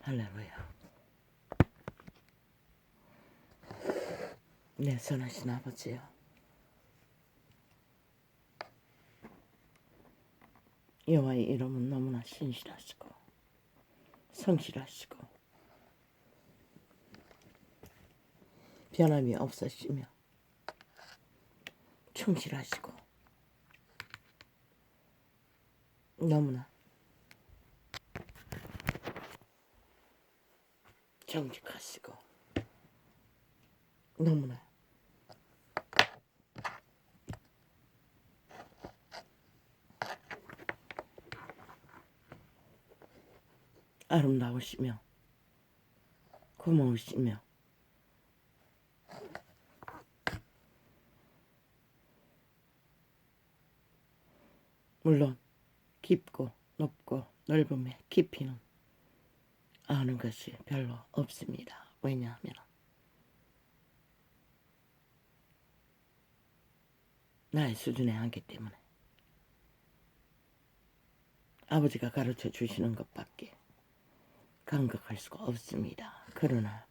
할렐루야. 네, 선하신 아버지요. 여호와의 이름은 너무나 신실하시고 성실하시고 변함이 없으시며 충실하시고 너무나 정직하시고 너무나 아름다우시며 고마우시며 물론 깊고 높고 넓음의 깊이는 아는 것이 별로 없습니다. 왜냐하면 나의 수준에 하기 때문에 아버지가 가르쳐 주시는 것밖에 감각할 수가 없습니다. 그러나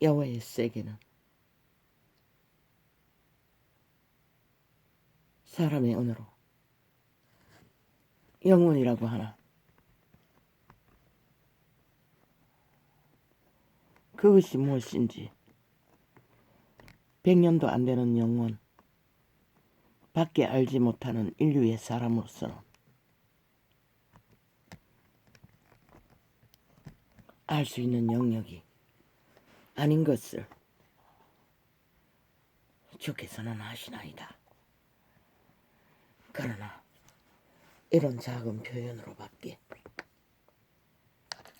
여호와의 세계는 사람의 언어로 영혼이라고 하나 그것이 무엇인지 100년도 안 되는 영혼 밖에 알지 못하는 인류의 사람으로서는 알 수 있는 영역이 아닌 것을 주께서는 아시나이다. 그러나 이런 작은 표현으로밖에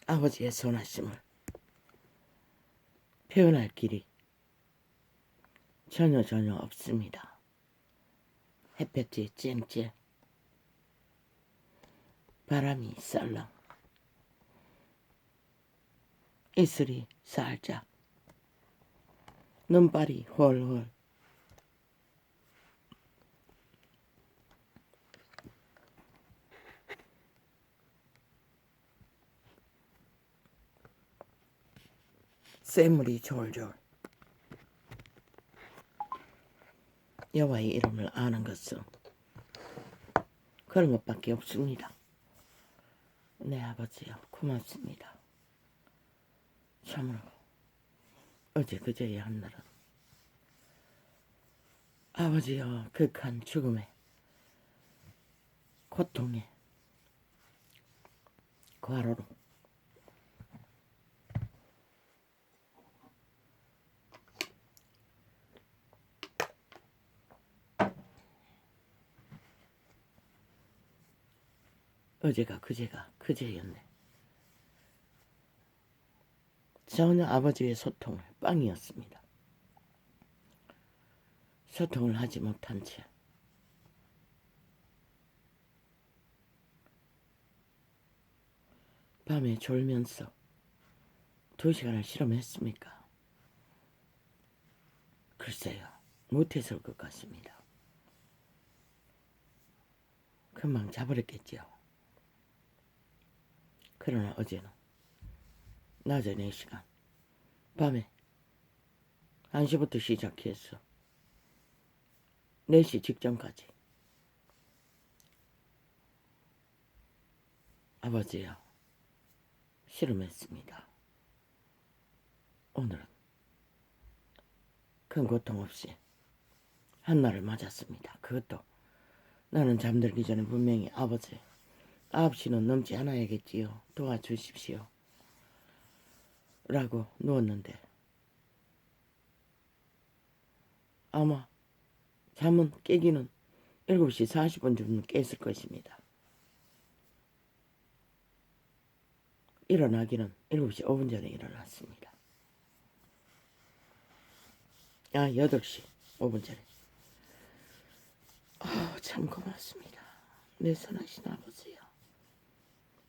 아버지의 선하심을 표현할 길이 전혀 없습니다. 햇볕이 쨍쨍, 바람이 썰렁, 이슬이 살짝, 눈발이 홀홀, 샘물이 졸졸. 여호와의 이름을 아는 것은 그런 것밖에 없습니다. 네, 아버지요, 고맙습니다. 참으로 어제 그제의 한날은 아버지여 극한 죽음에 고통에 과로로 어제가 그제였네. 전혀 아버지의 소통을 빵이었습니다. 소통을 하지 못한 채 밤에 졸면서 2시간을 실험했습니까? 글쎄요, 못했을 것 같습니다. 금방 자버렸겠지요. 그러나 어제는 낮에 4시간, 밤에 1시부터 시작해서 4시 직전까지 아버지야 실험했습니다. 오늘은 큰 고통 없이 한날을 맞았습니다. 그것도 나는 잠들기 전에 분명히 아버지 9시는 넘지 않아야겠지요. 도와주십시오. 라고 누웠는데 아마 잠은 깨기는 7시 40분쯤 깼을 것입니다. 일어나기는 7시 5분 전에 일어났습니다. 8시 5분 전에. 참 고맙습니다. 내 선하신 아버지요.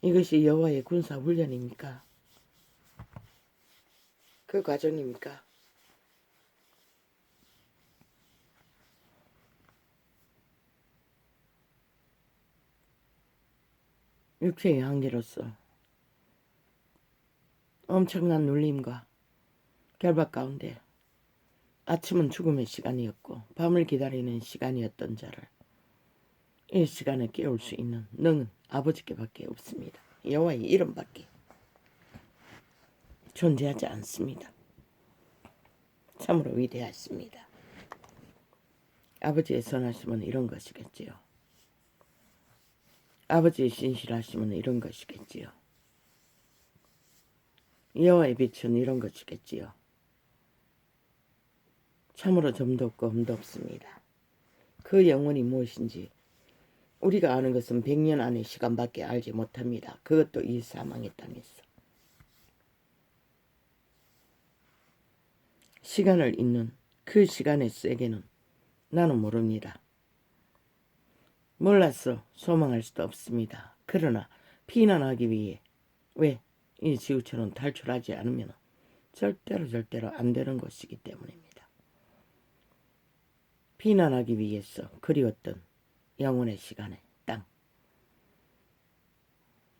이것이 여호와의 군사 훈련입니까? 그 과정입니까? 육체의 한계로서 엄청난 눌림과 결박 가운데 아침은 죽음의 시간이었고 밤을 기다리는 시간이었던 자를 이 시간에 깨울 수 있는 능은 아버지께밖에 없습니다. 여호와의 이름밖에 존재하지 않습니다. 참으로 위대하십니다. 아버지의 선하심은 이런 것이겠지요. 아버지의 신실하심은 이런 것이겠지요. 여호와의 빛은 이런 것이겠지요. 참으로 점도 없고 흠도 없습니다. 그 영혼이 무엇인지 우리가 아는 것은 100년 안의 시간밖에 알지 못합니다. 그것도 이 사망의 땅에서. 시간을 잇는 그 시간의 세계는 나는 모릅니다. 몰라서 소망할 수도 없습니다. 그러나 피난하기 위해 왜 이 지구처럼 탈출하지 않으면 절대로 안 되는 것이기 때문입니다. 피난하기 위해서 그리웠던 영혼의 시간의 땅,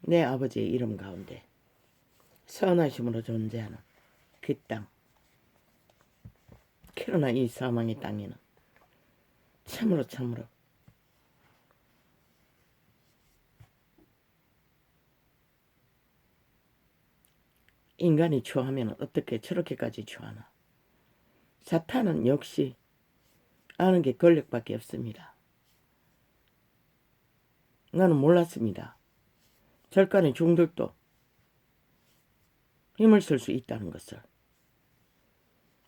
내 아버지의 이름 가운데 선하심으로 존재하는 그 땅. 그러나 이 사망의 땅에는 참으로 인간이 추하면 어떻게 저렇게까지 추하나. 사탄은 역시 아는 게 권력밖에 없습니다. 나는 몰랐습니다. 절간의 종들도 힘을 쓸 수 있다는 것을.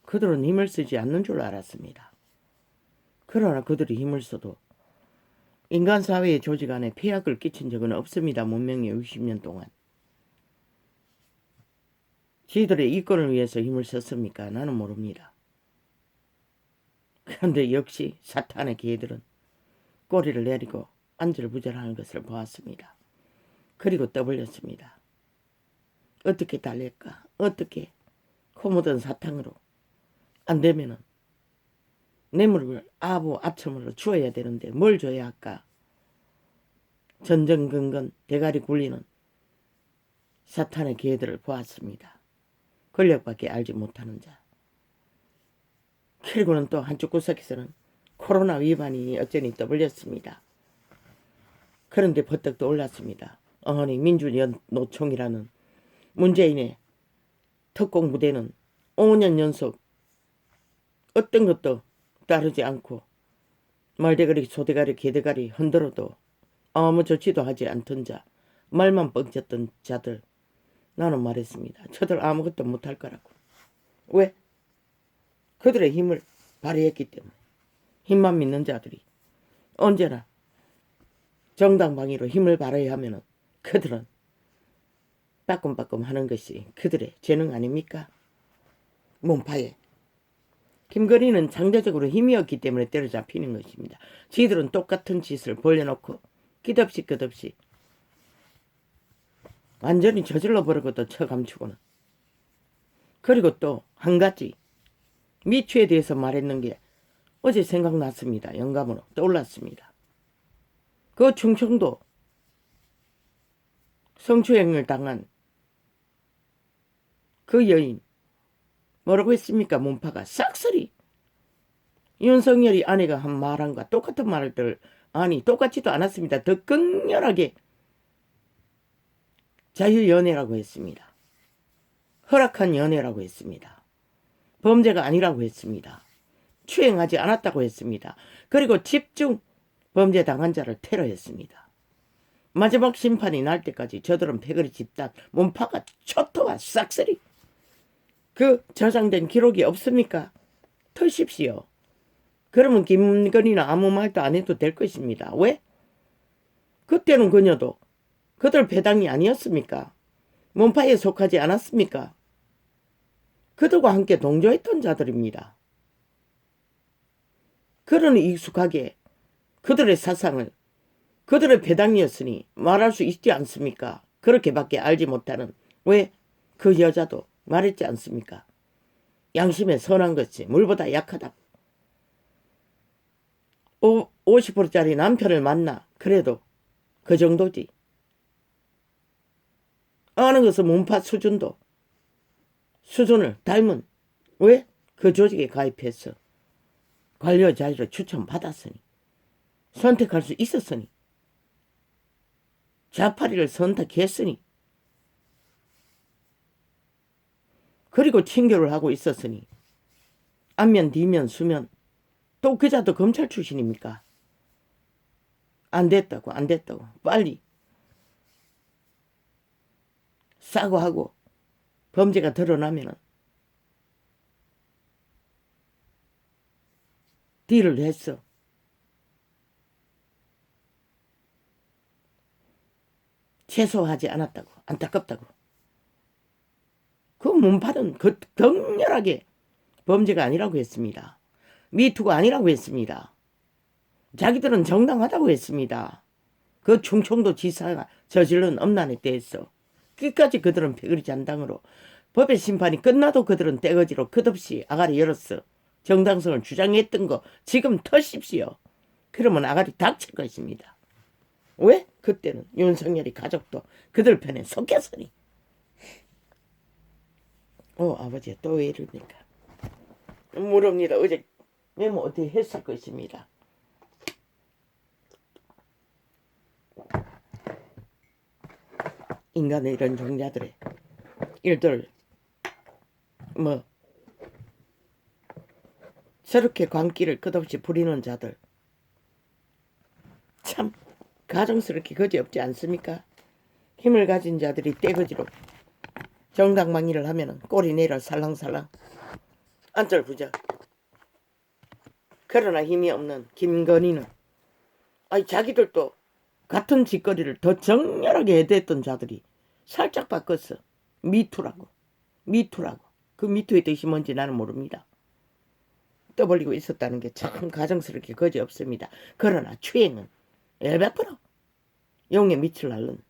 그들은 힘을 쓰지 않는 줄 알았습니다. 그러나 그들이 힘을 써도 인간 사회의 조직 안에 폐악을 끼친 적은 없습니다. 문명의 60년 동안. 지들의 이권을 위해서 힘을 썼습니까? 나는 모릅니다. 그런데 역시 사탄의 개들은 꼬리를 내리고 안절부절하는 것을 보았습니다. 그리고 떠벌렸습니다. 어떻게 달랠까? 어떻게 코 묻은 사탕으로 안 되면은 뇌물을 아첨으로 주어야 되는데 뭘 줘야 할까? 전전긍긍 대가리 굴리는 사탄의 개들을 보았습니다. 권력밖에 알지 못하는 자. 그리고는 또 한쪽 구석에서는 코로나 위반이 어쩌니 떠벌렸습니다. 그런데 버떡 떠올랐습니다. 어머니 민주노총이라는 문재인의 특공부대는 5년 연속 어떤 것도 따르지 않고 말대가리 소대가리 개대가리 흔들어도 아무 조치도 하지 않던 자, 말만 뻥쳤던 자들. 나는 말했습니다. 저들 아무것도 못할 거라고. 왜? 그들의 힘을 발휘했기 때문에. 힘만 믿는 자들이 언제나 정당방위로 힘을 발휘 하면은 그들은 빠끔빠끔 하는 것이 그들의 재능 아닙니까? 몸파에. 김건희는 상대적으로 힘이었기 때문에 때려잡히는 것입니다. 지들은 똑같은 짓을 벌려놓고 끝없이 완전히 저질러 버리고도 처감추고는. 그리고 또 한 가지 미추에 대해서 말했는 게 어제 생각났습니다. 영감으로 떠올랐습니다. 그 충청도 성추행을 당한 그 여인 뭐라고 했습니까? 문파가 싹쓸이 윤석열이 아내가 한 말한과 똑같은 말들 아니 똑같지도 않았습니다. 더 극렬하게 자유연애라고 했습니다. 허락한 연애라고 했습니다. 범죄가 아니라고 했습니다. 추행하지 않았다고 했습니다. 그리고 집중 범죄 당한 자를 테러했습니다. 마지막 심판이 날 때까지 저들은 패거리 집단 문파가 초토화 싹쓸이 그 저장된 기록이 없습니까? 터십시오. 그러면 김건희는 아무 말도 안 해도 될 것입니다. 왜? 그때는 그녀도 그들 배당이 아니었습니까? 문파에 속하지 않았습니까? 그들과 함께 동조했던 자들입니다. 그러니 익숙하게 그들의 사상을 그들의 배당이었으니 말할 수 있지 않습니까? 그렇게밖에 알지 못하는 왜 그 여자도 말했지 않습니까? 양심에 선한 것이 물보다 약하다. 50%짜리 남편을 만나 그래도 그 정도지. 아는 것은 문파 수준도 수준을 닮은, 왜? 그 조직에 가입해서 관료 자리를 추천받았으니, 선택할 수 있었으니, 자파리를 선택했으니, 그리고 친교를 하고 있었으니, 앞면 뒤면 수면, 또 그 자도 검찰 출신입니까? 안 됐다고 빨리 사과하고 범죄가 드러나면은 딜을 했어. 최소화하지 않았다고. 안타깝다고. 그 문파는 격렬하게 범죄가 아니라고 했습니다. 미투가 아니라고 했습니다. 자기들은 정당하다고 했습니다. 그 충청도 지사가 저지른 엄난에 대해서 끝까지 그들은 패거리 잔당으로 법의 심판이 끝나도 그들은 떼거지로 끝없이 아가리 열었어. 정당성을 주장했던 거 지금 터십시오. 그러면 아가리 닥칠 것입니다. 왜? 그때는 윤석열이 가족도 그들 편에 속였으니. 아버지 또 왜 이러니까. 물읍니다. 어제 메모 어떻게 했을 것입니다. 인간의 이런 종자들의 일들 저렇게 광기를 끝없이 부리는 자들 참 가정스럽게 거지없지 않습니까? 힘을 가진 자들이 떼거지로 정당방위를 하면은 꼬리 내려 살랑살랑 안절부절. 그러나 힘이 없는 김건희는 자기들도 같은 짓거리를 더 정렬하게 해댔던 자들이 살짝 바꿨어. 미투라고. 그 미투의 뜻이 뭔지 나는 모릅니다. 떠벌리고 있었다는 게 참 가정스럽게 거지없습니다. 그러나 추행은 100% 용의 밑을 앓는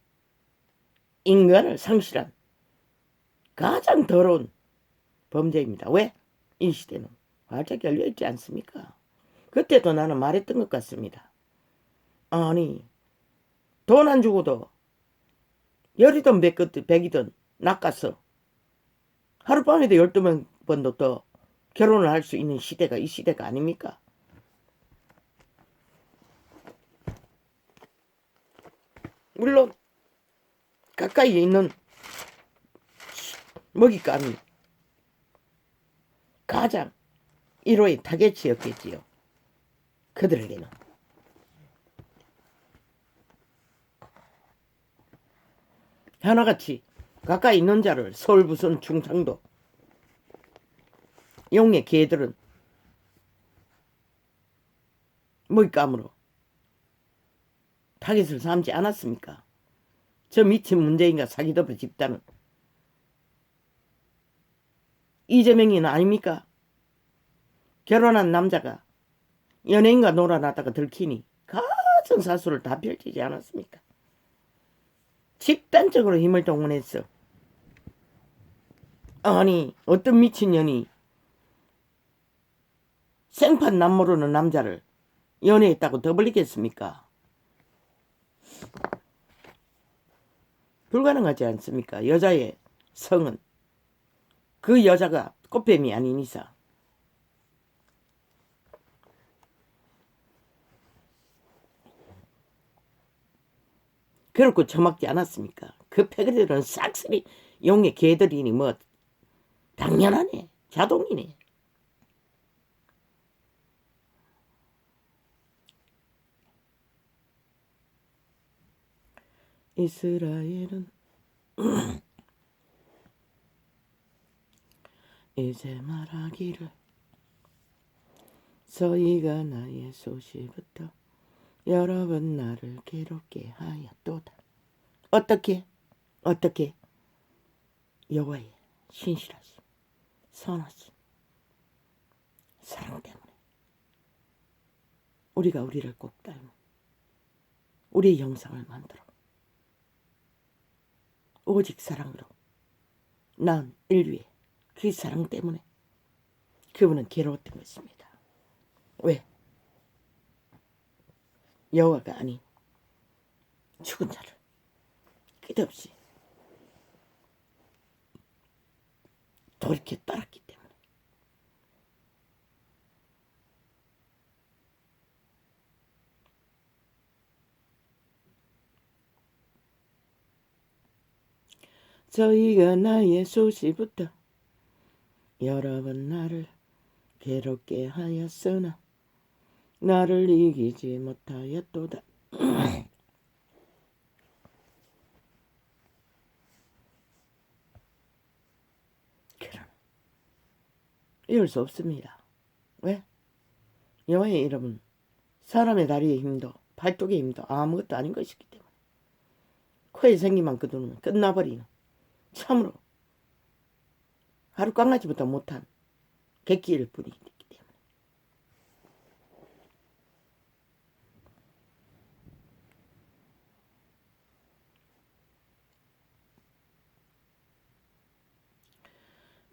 인간을 상실한 가장 더러운 범죄입니다. 왜? 이 시대는 활짝 열려있지 않습니까? 그때도 나는 말했던 것 같습니다. 아니 돈 안 주고도 열이든 백이든 낚아서 하룻밤에도 12번도 더 결혼을 할 수 있는 시대가 이 시대가 아닙니까? 물론 가까이에 있는 먹잇감이 가장 1호의 타겟이었겠지요. 그들에게는. 하나같이 가까이 있는 자를 서울 부산 충청도 용의 개들은 먹잇감으로 타겟을 삼지 않았습니까? 저 미친 문재인과 사기더블 집단은 이재명이는 아닙니까? 결혼한 남자가 연예인과 놀아나다가 들키니 가진 사수를 다 펼치지 않았습니까? 집단적으로 힘을 동원했어. 아니 어떤 미친년이 생판 남 모르는 남자를 연애했다고 더 벌리겠습니까? 불가능하지 않습니까? 여자의 성은 그 여자가 꽃뱀이 아닌 이상. 그렇고 처먹지 않았습니까? 그 패거리들은 싹쓸이 용의 개들이니 당연하네. 자동이네. 이스라엘은 이제 말하기를 저희가 나의 소시부터 여러 번 나를 괴롭게 하였도다. 어떻게 여호와의 신실하심 선하심 사랑 때문에 우리가 우리를 꼭 닮은 우리의 형상을 만들어 오직 사랑으로 난 인류의 그 사랑 때문에 그분은 괴로웠던 것입니다. 왜? 여호와가 아닌 죽은 자를 끝없이 돌이켜 따랐기 때문에. 저희가 나의 소시부터 여러 번 나를 괴롭게 하였으나 나를 이기지 못하였도다. 그러나 이럴 수 없습니다. 왜? 여호와의 이름은 사람의 다리의 힘도 팔뚝의 힘도 아무것도 아닌 것이기 때문에 코에 생기만 거두면 끝나버리는 참으로 하루 깡나지보다 못한 객기일 뿐이기 때문에.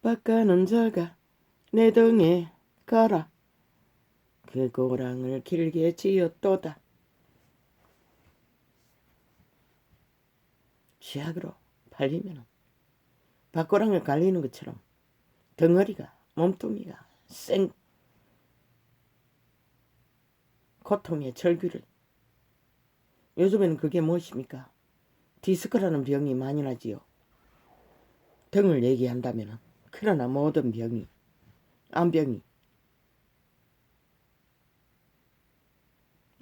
박가는 자가 내 등에 가라 그 고랑을 길게 지었도다. 쥐약으로 팔리면 박고랑을 갈리는 것처럼 덩어리가 몸뚱이가 생 고통의 절규를. 요즘에는 그게 무엇입니까? 디스크라는 병이 많이 나지요. 등을 얘기한다면. 그러나 모든 병이 암병이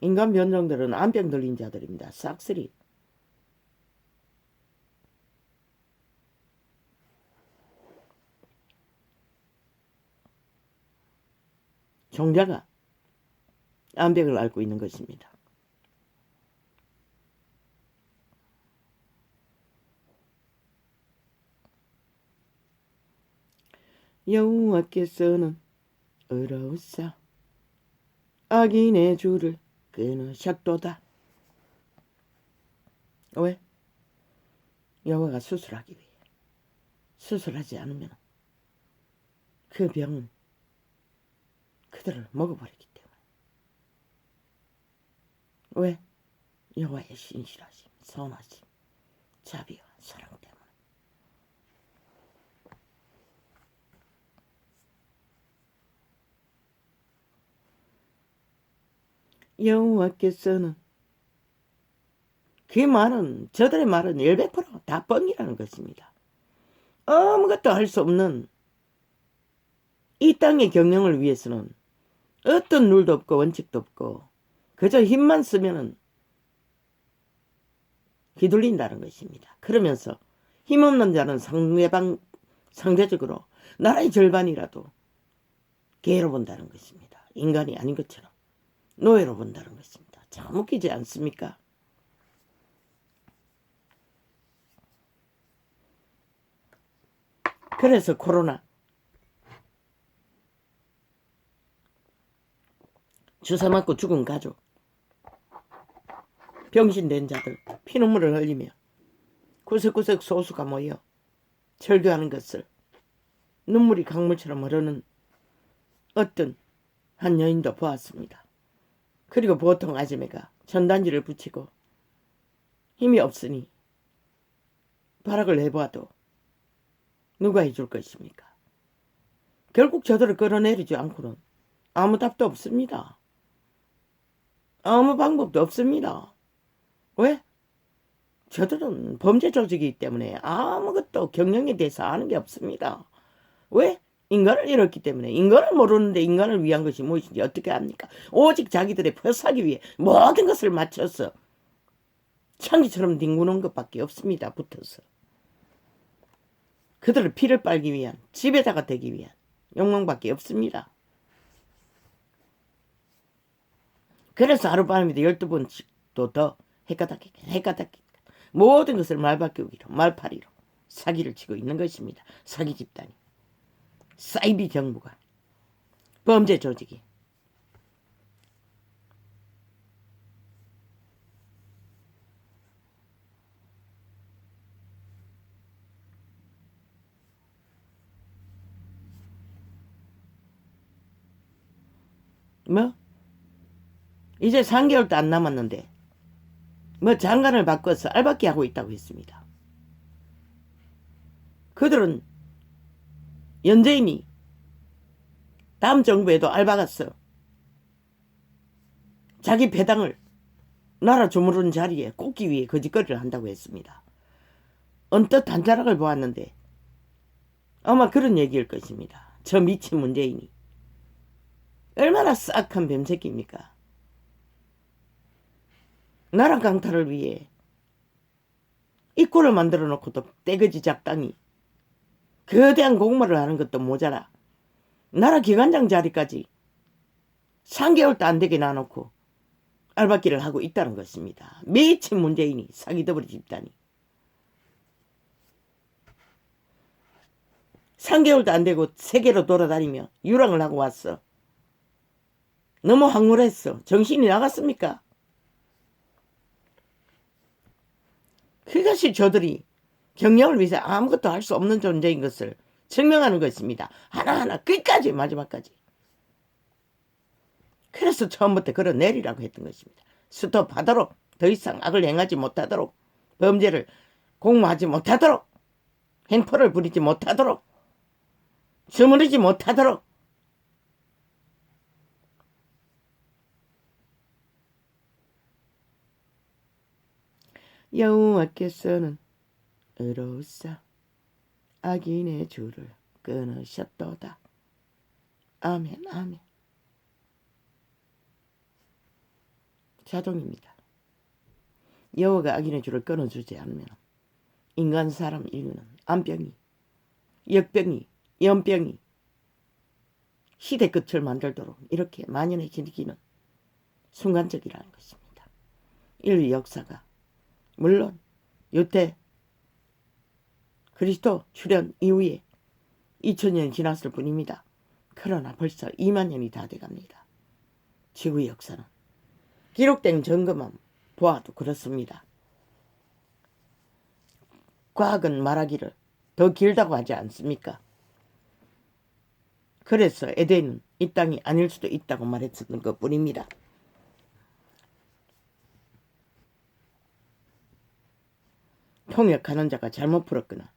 인간 변종들은 암병 들린 자들입니다. 싹쓸이. 종자가 암병을 앓고 있는 것입니다. 여호와께서는 의로우사 악인의 줄을 끊으셨도다. 왜? 여호와가 수술하기 위해. 수술하지 않으면 그 병은 그들을 먹어버리기 때문에. 왜? 여호와의 신실하심, 선하심, 자비와 사랑 때문에. 여호와께서는 그 말은 저들의 말은 100%다 뻥이라는 것입니다. 아무것도 할 수 없는 이 땅의 경영을 위해서는 어떤 룰도 없고 원칙도 없고 그저 힘만 쓰면은 휘둘린다는 것입니다. 그러면서 힘없는 자는 상대적으로 나라의 절반이라도 개로 본다는 것입니다. 인간이 아닌 것처럼 노예로 본다는 것입니다. 참 웃기지 않습니까? 그래서 코로나 주사 맞고 죽은 가족, 병신된 자들 피눈물을 흘리며 구석구석 소수가 모여 절규하는 것을 눈물이 강물처럼 흐르는 어떤 한 여인도 보았습니다. 그리고 보통 아줌매가 전단지를 붙이고 힘이 없으니 발악을 해보아도 누가 해줄 것입니까? 결국 저들을 끌어내리지 않고는 아무 답도 없습니다. 아무 방법도 없습니다. 왜? 저들은 범죄 조직이기 때문에 아무것도 경영에 대해서 아는 게 없습니다. 왜? 인간을 잃었기 때문에. 인간을 모르는데 인간을 위한 것이 무엇인지 어떻게 합니까? 오직 자기들의 표사기 위해 모든 것을 맞춰서 창기처럼 뒹구는 것밖에 없습니다. 붙어서. 그들을 피를 빨기 위한, 지배자가 되기 위한 욕망밖에 없습니다. 그래서 하룻밤에도 12번씩도 더 헷가닥 모든 것을 말바꾸기로 말파리로 사기를 치고 있는 것입니다. 사기 집단이. 사이비 정부가. 범죄 조직이. 뭐? 이제 3개월도 안 남았는데 뭐 장관을 바꿔서 알박기 하고 있다고 했습니다. 그들은 연재인이 다음 정부에도 알박았어. 자기 배당을 나라 주무르는 자리에 꽂기 위해 거짓거리를 한다고 했습니다. 언뜻 단자락을 보았는데 아마 그런 얘기일 것입니다. 저 미친 문재인이 얼마나 싹한 뱀새끼입니까? 나라 강탈을 위해 입구를 만들어 놓고도 떼거지 작당이 거대한 공모를 하는 것도 모자라 나라 기관장 자리까지 3개월도 안 되게 놔놓고 알박기를 하고 있다는 것입니다. 미친 문재인이 사기더블이 집단이 3개월도 안 되고 세계로 돌아다니며 유랑을 하고 왔어. 너무 황홀했어. 정신이 나갔습니까? 그것이 저들이 경영을 위해서 아무것도 할 수 없는 존재인 것을 증명하는 것입니다. 하나하나 끝까지 마지막까지. 그래서 처음부터 걸어내리라고 했던 것입니다. 스톱하도록 더 이상 악을 행하지 못하도록 범죄를 공모하지 못하도록 행포를 부리지 못하도록 저무르지 못하도록 여호와께서는 의로우사 악인의 줄을 끊으셨도다. 아멘 아멘. 자동입니다. 여호와가 악인의 줄을 끊어주지 않으면 인간 사람 인류는 암병이 역병이 연병이 시대 끝을 만들도록 이렇게 만연해지기는 순간적이라는 것입니다. 인류 역사가 물론 유대 그리스도 출현 이후에 2000년이 지났을 뿐입니다. 그러나 벌써 2만 년이 다 돼갑니다. 지구의 역사는 기록된 증거만 보아도 그렇습니다. 과학은 말하기를 더 길다고 하지 않습니까? 그래서 에덴은 이 땅이 아닐 수도 있다고 말했었던 것뿐입니다. 통역하는 자가 잘못 풀었거나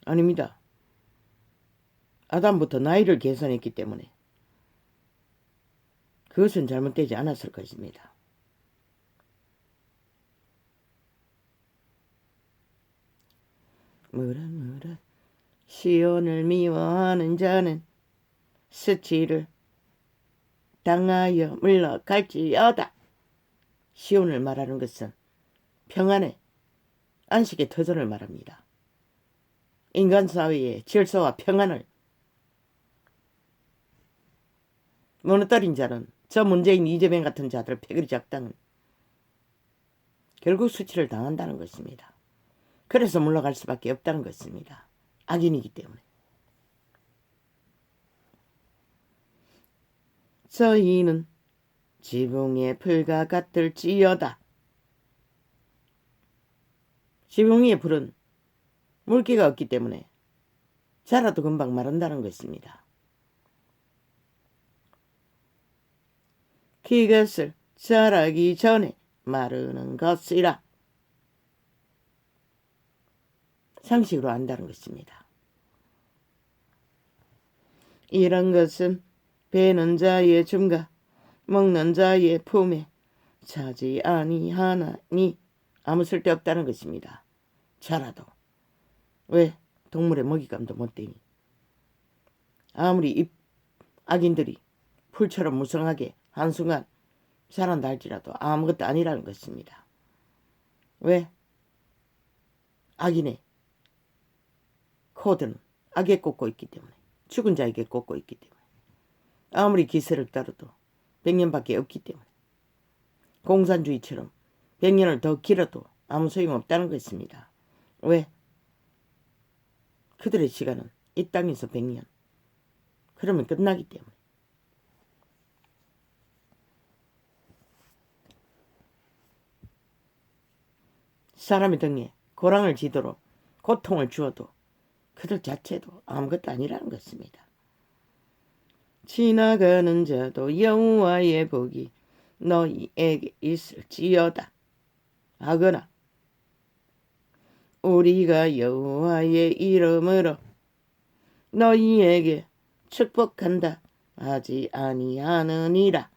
아닙니다. 아담부터 나이를 계산했기 때문에 그것은 잘못되지 않았을 것입니다. 무릇 시온을 미워하는 자는 스치를 당하여 물러갈지어다. 시온을 말하는 것은 평안의 안식의 터전을 말합니다. 인간 사회의 질서와 평안을 무너뜨린 자는 저 문재인 이재명 같은 자들 패거리 작당은 결국 수치를 당한다는 것입니다. 그래서 물러갈 수밖에 없다는 것입니다. 악인이기 때문에. 저희는 지붕의 풀과 같을지어다. 지붕 위의 풀은 물기가 없기 때문에 자라도 금방 마른다는 것입니다. 그것을 자라기 전에 마르는 것이라. 상식으로 안다는 것입니다. 이런 것은 베는 자의 줌과 먹는 자의 품에 차지 아니하나니 아무 쓸데없다는 것입니다. 자라도 왜 동물의 먹이감도 못 되니 아무리 악인들이 풀처럼 무성하게 한순간 자란다 할지라도 아무것도 아니라는 것입니다. 왜? 악인의 코드는 악에 꽂고 있기 때문에 죽은 자에게 꽂고 있기 때문에 아무리 기세를 따라도 100년밖에 없기 때문에 공산주의처럼 100년을 더 길어도 아무 소용없다는 것입니다. 왜? 그들의 시간은 이 땅에서 100년 그러면 끝나기 때문에. 사람의 등에 고랑을 지도록 고통을 주어도 그들 자체도 아무것도 아니라는 것입니다. 지나가는 자도 여호와의 복이 너희에게 있을지어다 하거나 우리가 여호와의 이름으로 너희에게 축복한다 하지 아니하느니라.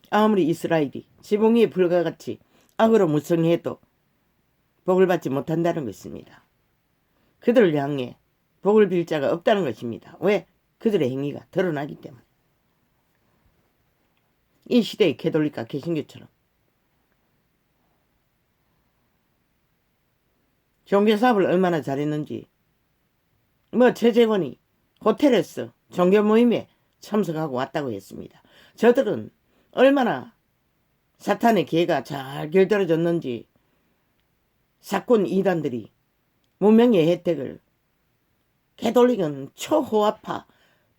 아무리 이스라엘이 지붕 위에 불과 같이 악으로 무성해도 복을 받지 못한다는 것입니다. 그들을 향해 복을 빌 자가 없다는 것입니다. 왜? 그들의 행위가 드러나기 때문에. 이 시대의 캐톨릭과 개신교처럼 종교사업을 얼마나 잘했는지 최재권이 호텔에서 종교 모임에 참석하고 왔다고 했습니다. 저들은 얼마나 사탄의 계가 잘 결들어졌는지 사건 이단들이 문명의 혜택을 캐톨릭은 초호화파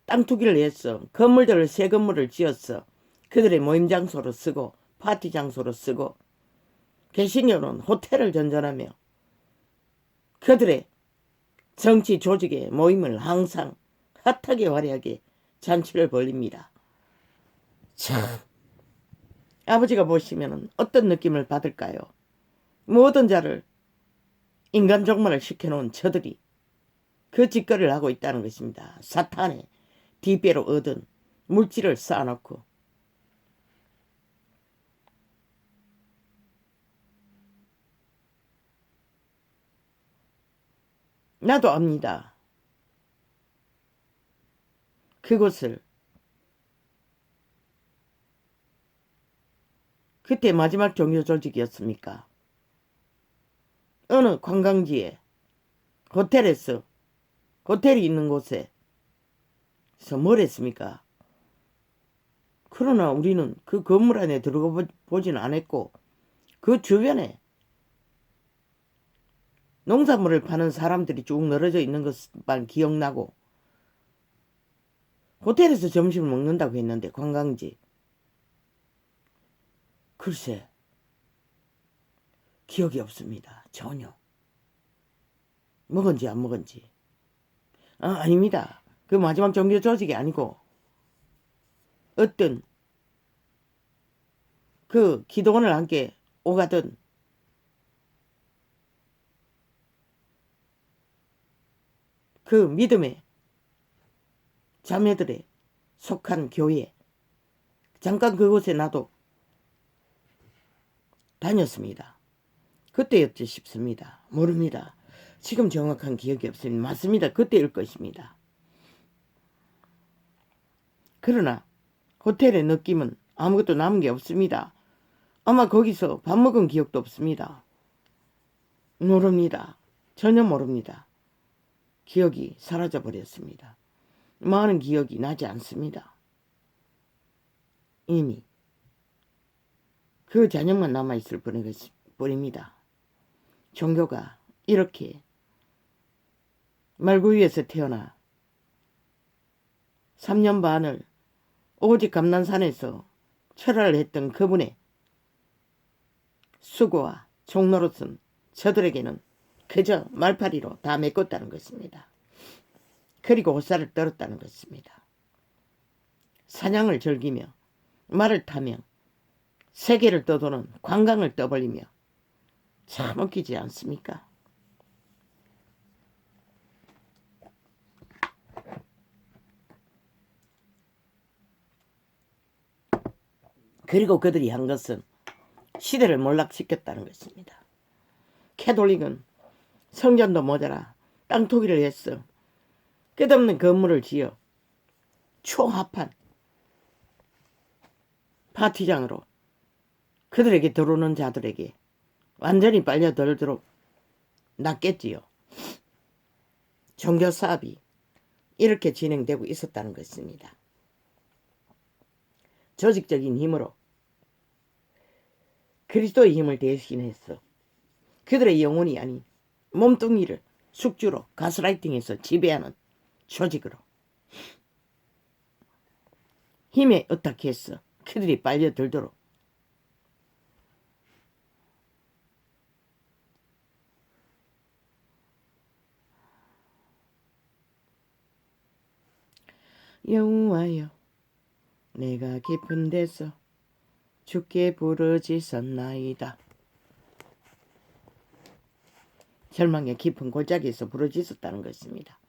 땅 투기를 해서 건물들을 새 건물을 지었어 그들의 모임 장소로 쓰고 파티 장소로 쓰고 개신교는 호텔을 전전하며 그들의 정치 조직의 모임을 항상 핫하게 화려하게 잔치를 벌립니다. 참 아버지가 보시면 어떤 느낌을 받을까요? 모든 자를 인간 종말을 시켜놓은 저들이 그 짓거리를 하고 있다는 것입니다. 사탄의 뒷배로 얻은 물질을 쌓아놓고 나도 압니다. 그곳을 그때 마지막 종교 조직이었습니까? 어느 관광지에 호텔에서 호텔이 있는 곳에서 뭘 했습니까? 그러나 우리는 그 건물 안에 들어가 보진 않았고 그 주변에 농산물을 파는 사람들이 쭉 늘어져 있는 것만 기억나고 호텔에서 점심을 먹는다고 했는데 관광지 글쎄 기억이 없습니다. 전혀. 먹은지 안 먹은지. 아닙니다. 그 마지막 종교 조직이 아니고 어떤 그 기도원을 함께 오가던 그 믿음의 자매들의 속한 교회 잠깐 그곳에 나도 다녔습니다. 그때였지 싶습니다. 모릅니다. 지금 정확한 기억이 없습니다. 맞습니다. 그때일 것입니다. 그러나 호텔의 느낌은 아무것도 남은 게 없습니다. 아마 거기서 밥 먹은 기억도 없습니다. 모릅니다. 전혀 모릅니다. 기억이 사라져 버렸습니다. 많은 기억이 나지 않습니다. 이미 그 잔영만 남아있을 뿐입니다. 종교가 이렇게 말구 위에서 태어나 3년 반을 오직 감난산에서 철화를 했던 그분의 수고와 종로로선 저들에게는 그저 말파리로 다 메꿨다는 것입니다. 그리고 호사를 떨었다는 것입니다. 사냥을 즐기며 말을 타며 세계를 떠도는 관광을 떠벌리며 참 웃기지 않습니까? 그리고 그들이 한 것은 시대를 몰락시켰다는 것입니다. 캐톨릭은 성전도 모자라 땅 투기를 했어. 끝없는 건물을 지어 초합한 파티장으로 그들에게 들어오는 자들에게 완전히 빨려들도록 놨겠지요. 종교 사업이 이렇게 진행되고 있었다는 것입니다. 조직적인 힘으로 그리스도의 힘을 대신해서 그들의 영혼이 아닌 몸뚱이를 숙주로 가스라이팅해서 지배하는 조직으로 힘에 어떻게 해서 그들이 빨려들도록 여호와여 내가 깊은 데서 주께 부르짖었나이다. 절망의 깊은 골짜기에서 부르짖었다는 것입니다.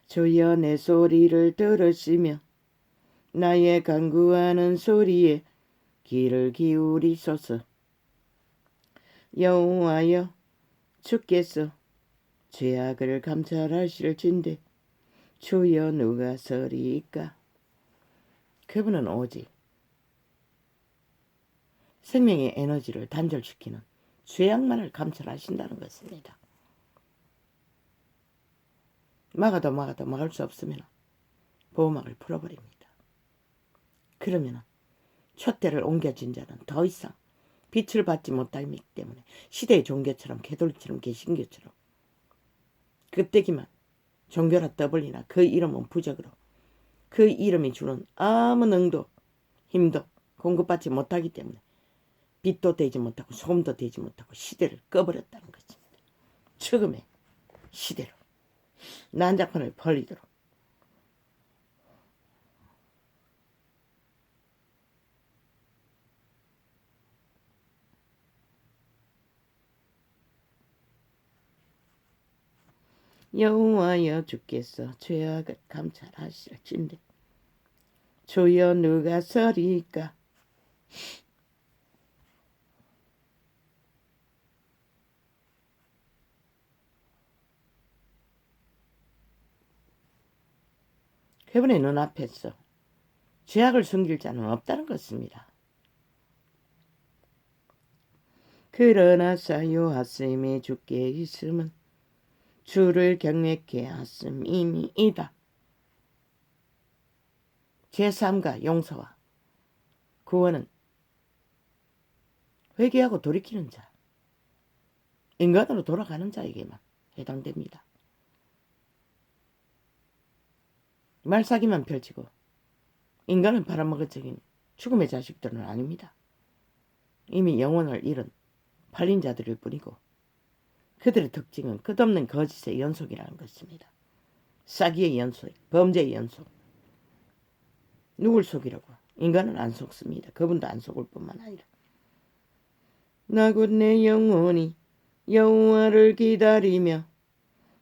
주여 내 소리를 들으시며 나의 간구하는 소리에 귀를 기울이소서. 여호와여 주께서 죄악을 감찰하실진대 주여 누가 서리이까. 그분은 오직 생명의 에너지를 단절시키는 죄악만을 감찰하신다는 것입니다. 막아도 막을 수 없으면 보호막을 풀어버립니다. 그러면 촛대를 옮겨진 자는 더 이상 빛을 받지 못하기 때문에 시대의 종교처럼 개돌처럼 개신교처럼 껍데기만 종교라 떠벌리나 그 이름은 부적으로 그 이름이 주는 아무 능도 힘도 공급받지 못하기 때문에 빛도 되지 못하고 소금도 되지 못하고 시대를 꺼버렸다는 것입니다. 죽음의 시대로 난장판을 벌리도록. 여호와여 주께서 죄악을 감찰하실진대 주여 누가 서리이까. 그분의 눈앞에서 죄악을 숨길 자는 없다는 것입니다. 그러나 사유하심이 주께 있음은 주를 경외케 하심이니이다. 제3가 용서와 구원은 회개하고 돌이키는 자, 인간으로 돌아가는 자에게만 해당됩니다. 말사기만 펼치고 인간을 팔아먹어적인 죽음의 자식들은 아닙니다. 이미 영혼을 잃은 팔린 자들일 뿐이고 그들의 특징은 끝없는 거짓의 연속이라는 것입니다. 사기의 연속, 범죄의 연속. 누굴 속이려고? 인간은 안 속습니다. 그분도 안 속을 뿐만 아니라 나곧 내 영혼이 여호와를 기다리며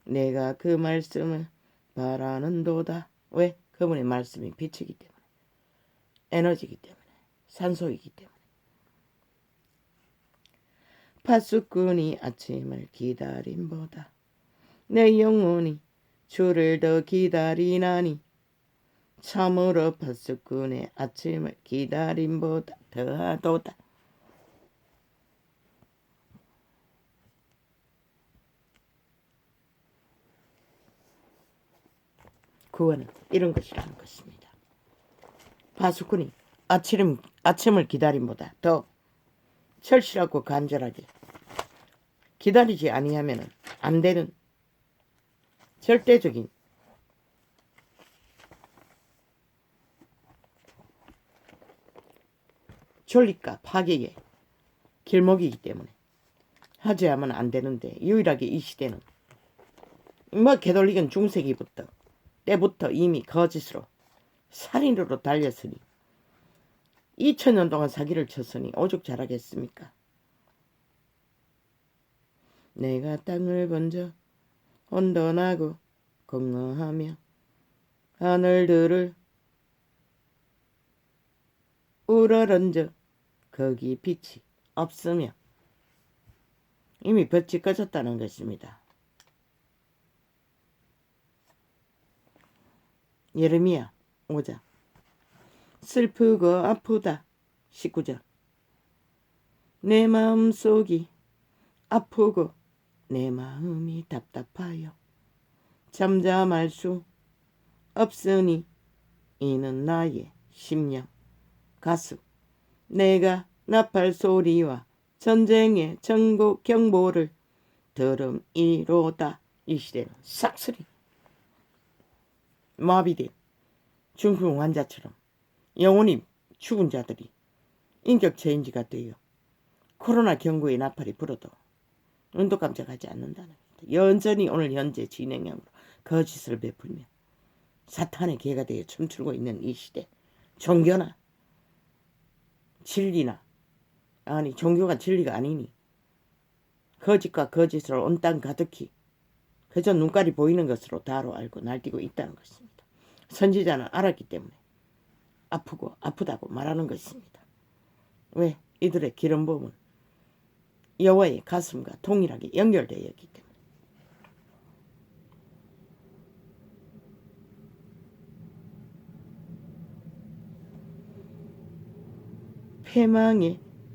내가 그 말씀을 바라는도다. 왜? 그분의 말씀이 빛이기 때문에, 에너지이기 때문에, 산소이기 때문에. 파수꾼이 아침을 기다림보다 내 영혼이 주를 더 기다리나니 참으로 파수꾼의 아침을 기다림보다 더하도다. 구원은 이런 것이라는 것입니다. 파수꾼이 아침을 기다림보다 더 철실하고 간절하게 기다리지 아니하면 안 되는 절대적인 존립과 파괴의 길목이기 때문에 하지 하면 안 되는데 유일하게 이 시대는 개돌리건 중세기부터 때부터 이미 거짓으로 살인으로 달렸으니 2000년 동안 사기를 쳤으니 오죽 잘하겠습니까? 내가 땅을 번져 혼돈하고 공허하며 하늘들을 우러런져 거기 빛이 없으며 이미 빛이 꺼졌다는 것입니다. 예레미야 5장. 슬프고 아프다. 19절. 내 마음속이 아프고 내 마음이 답답하여 잠잠할 수 없으니 이는 나의 심령 가슴 내가 나팔 소리와 전쟁의 경보를 들음이로다. 이 시대는 싹쓸이 마비된 중풍 환자처럼 영혼이 죽은 자들이 인격 체인지가 되어 코로나 경고의 나팔이 불어도 눈도 깜짝하지 않는다는 겁니다. 여전히 오늘 현재 진행형으로 거짓을 베풀며 사탄의 개가 되어 춤추고 있는 이 시대, 종교나 진리나, 아니 종교가 진리가 아니니 거짓과 거짓을 온 땅 가득히 그저 눈깔이 보이는 것으로 다로 알고 날뛰고 있다는 것입니다. 선지자는 알았기 때문에 아프고 아프다고 말하는 것입니다. 왜? 이들의 기름 부음은 여호와의 가슴과 동일하게 연결되어 있기 때문에.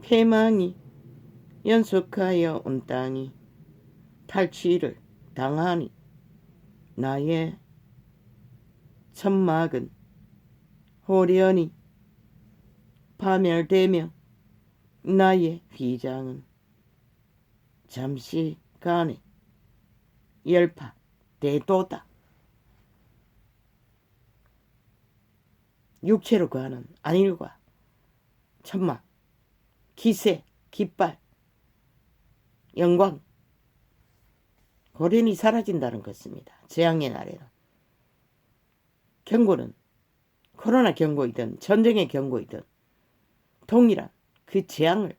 패망이 연속하여 온 땅이 탈취를 당하니 나의 천막은 호련히 파멸되며 나의 휘장은 잠시간에 열파되도다. 육체로 구하는 안일과 천막, 기세, 깃발, 영광 고련히 사라진다는 것입니다. 재앙의 날에는. 경고는 코로나 경고이든 전쟁의 경고이든 동일한 그 재앙을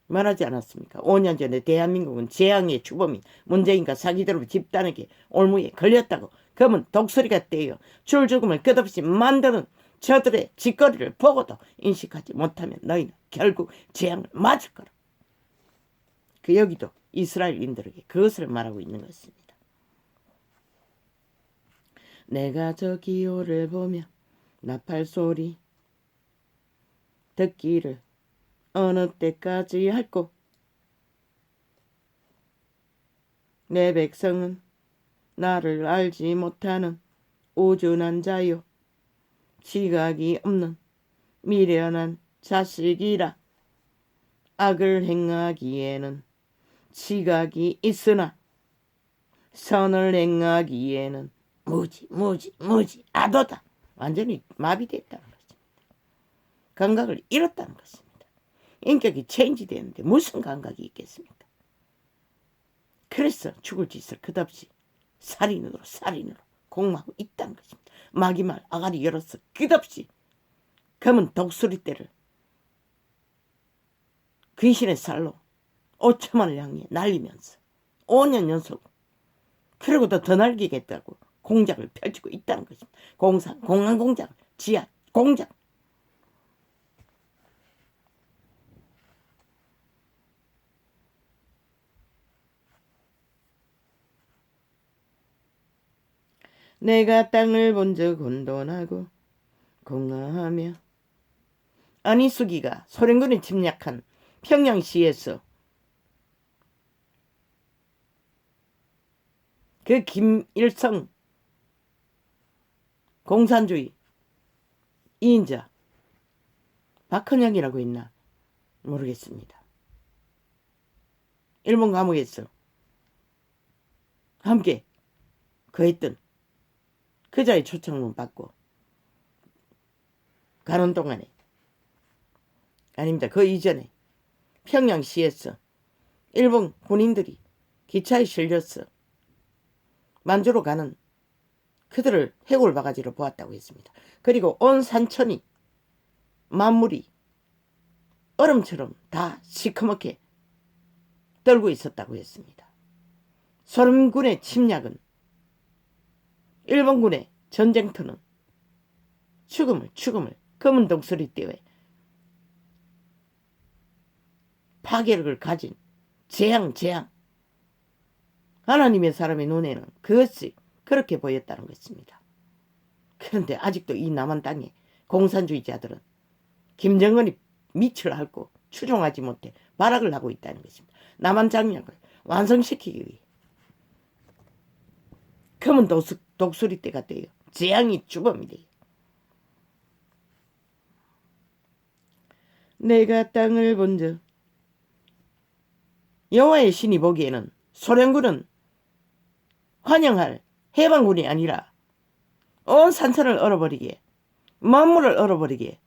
말하지 않았습니까? 5년 전에 대한민국은 재앙의 주범인 문재인과 사기들로 집단에게 올무에 걸렸다고. 그러면 독수리가 떼어 줄죽음을 끝없이 만드는 저들의 짓거리를 보고도 인식하지 못하면 너희는 결국 재앙을 맞을 거라. 그 여기도 이스라엘인들에게 그것을 말하고 있는 것입니다. 내가 저 기호를 보며 나팔 소리 듣기를 어느 때까지 할꼬. 내 백성은 나를 알지 못하는 우준한 자요 지각이 없는 미련한 자식이라. 악을 행하기에는 지각이 있으나 선을 행하기에는 무지 아도다. 완전히 마비됐다는 것입니다. 감각을 잃었다는 것입니다. 인격이 체인지되는데 무슨 감각이 있겠습니까? 그래서 죽을 짓을 끝없이 살인으로 공모하고 있다는 것입니다. 마귀말 아가리 열어서 끝없이 검은 독수리떼를 귀신의 살로 5천만을 향해 날리면서 5년 연속 그러고도 더 날리겠다고 공작을 펼치고 있다는 것입니다. 공항 공작, 지하 공작. 내가 땅을 본즉 혼돈하고 공허하며. 안희숙이가 소련군이 침략한 평양시에서 그 김일성 공산주의 2인자 박헌영이라고 있나 모르겠습니다. 일본 감옥에서 함께 거했던 그자의 초청문 받고 가는 동안에, 아닙니다, 그 이전에 평양시에서 일본 군인들이 기차에 실려서 만주로 가는 그들을 해골 바가지로 보았다고 했습니다. 그리고 온 산천이 만물이 얼음처럼 다 시커멓게 떨고 있었다고 했습니다. 소련군의 침략은, 일본군의 전쟁터는 죽음을 검은 독수리떼에 파괴력을 가진 재앙. 하나님의 사람의 눈에는 그것이 그렇게 보였다는 것입니다. 그런데 아직도 이 남한 땅에 공산주의자들은 김정은이 밑을 핥고 추종하지 못해 발악을 하고 있다는 것입니다. 남한 장약을 완성시키기 위해 검은 독수리떼가 돼요. 재앙이 주범이 돼요. 내가 땅을 본즉 여호와의 신이 보기에는 소련군은 환영할 해방군이 아니라 온 산천을 얼어버리게, 만물을 얼어버리게,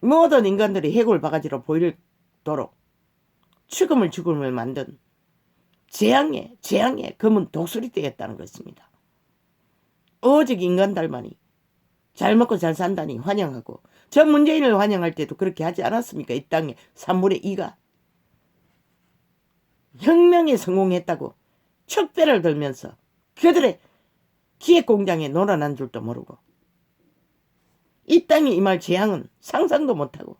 모든 인간들이 해골 바가지로 보이도록 죽음을 만든 재앙의 검은 독수리 떼였다는 것입니다. 오직 인간들만이 잘 먹고 잘 산다니 환영하고, 저 문재인을 환영할 때도 그렇게 하지 않았습니까? 이 땅에 3분의 2가 혁명에 성공했다고 척배를 들면서 그들의 기획공장에 놀아난 줄도 모르고, 이 땅에 임할 재앙은 상상도 못하고,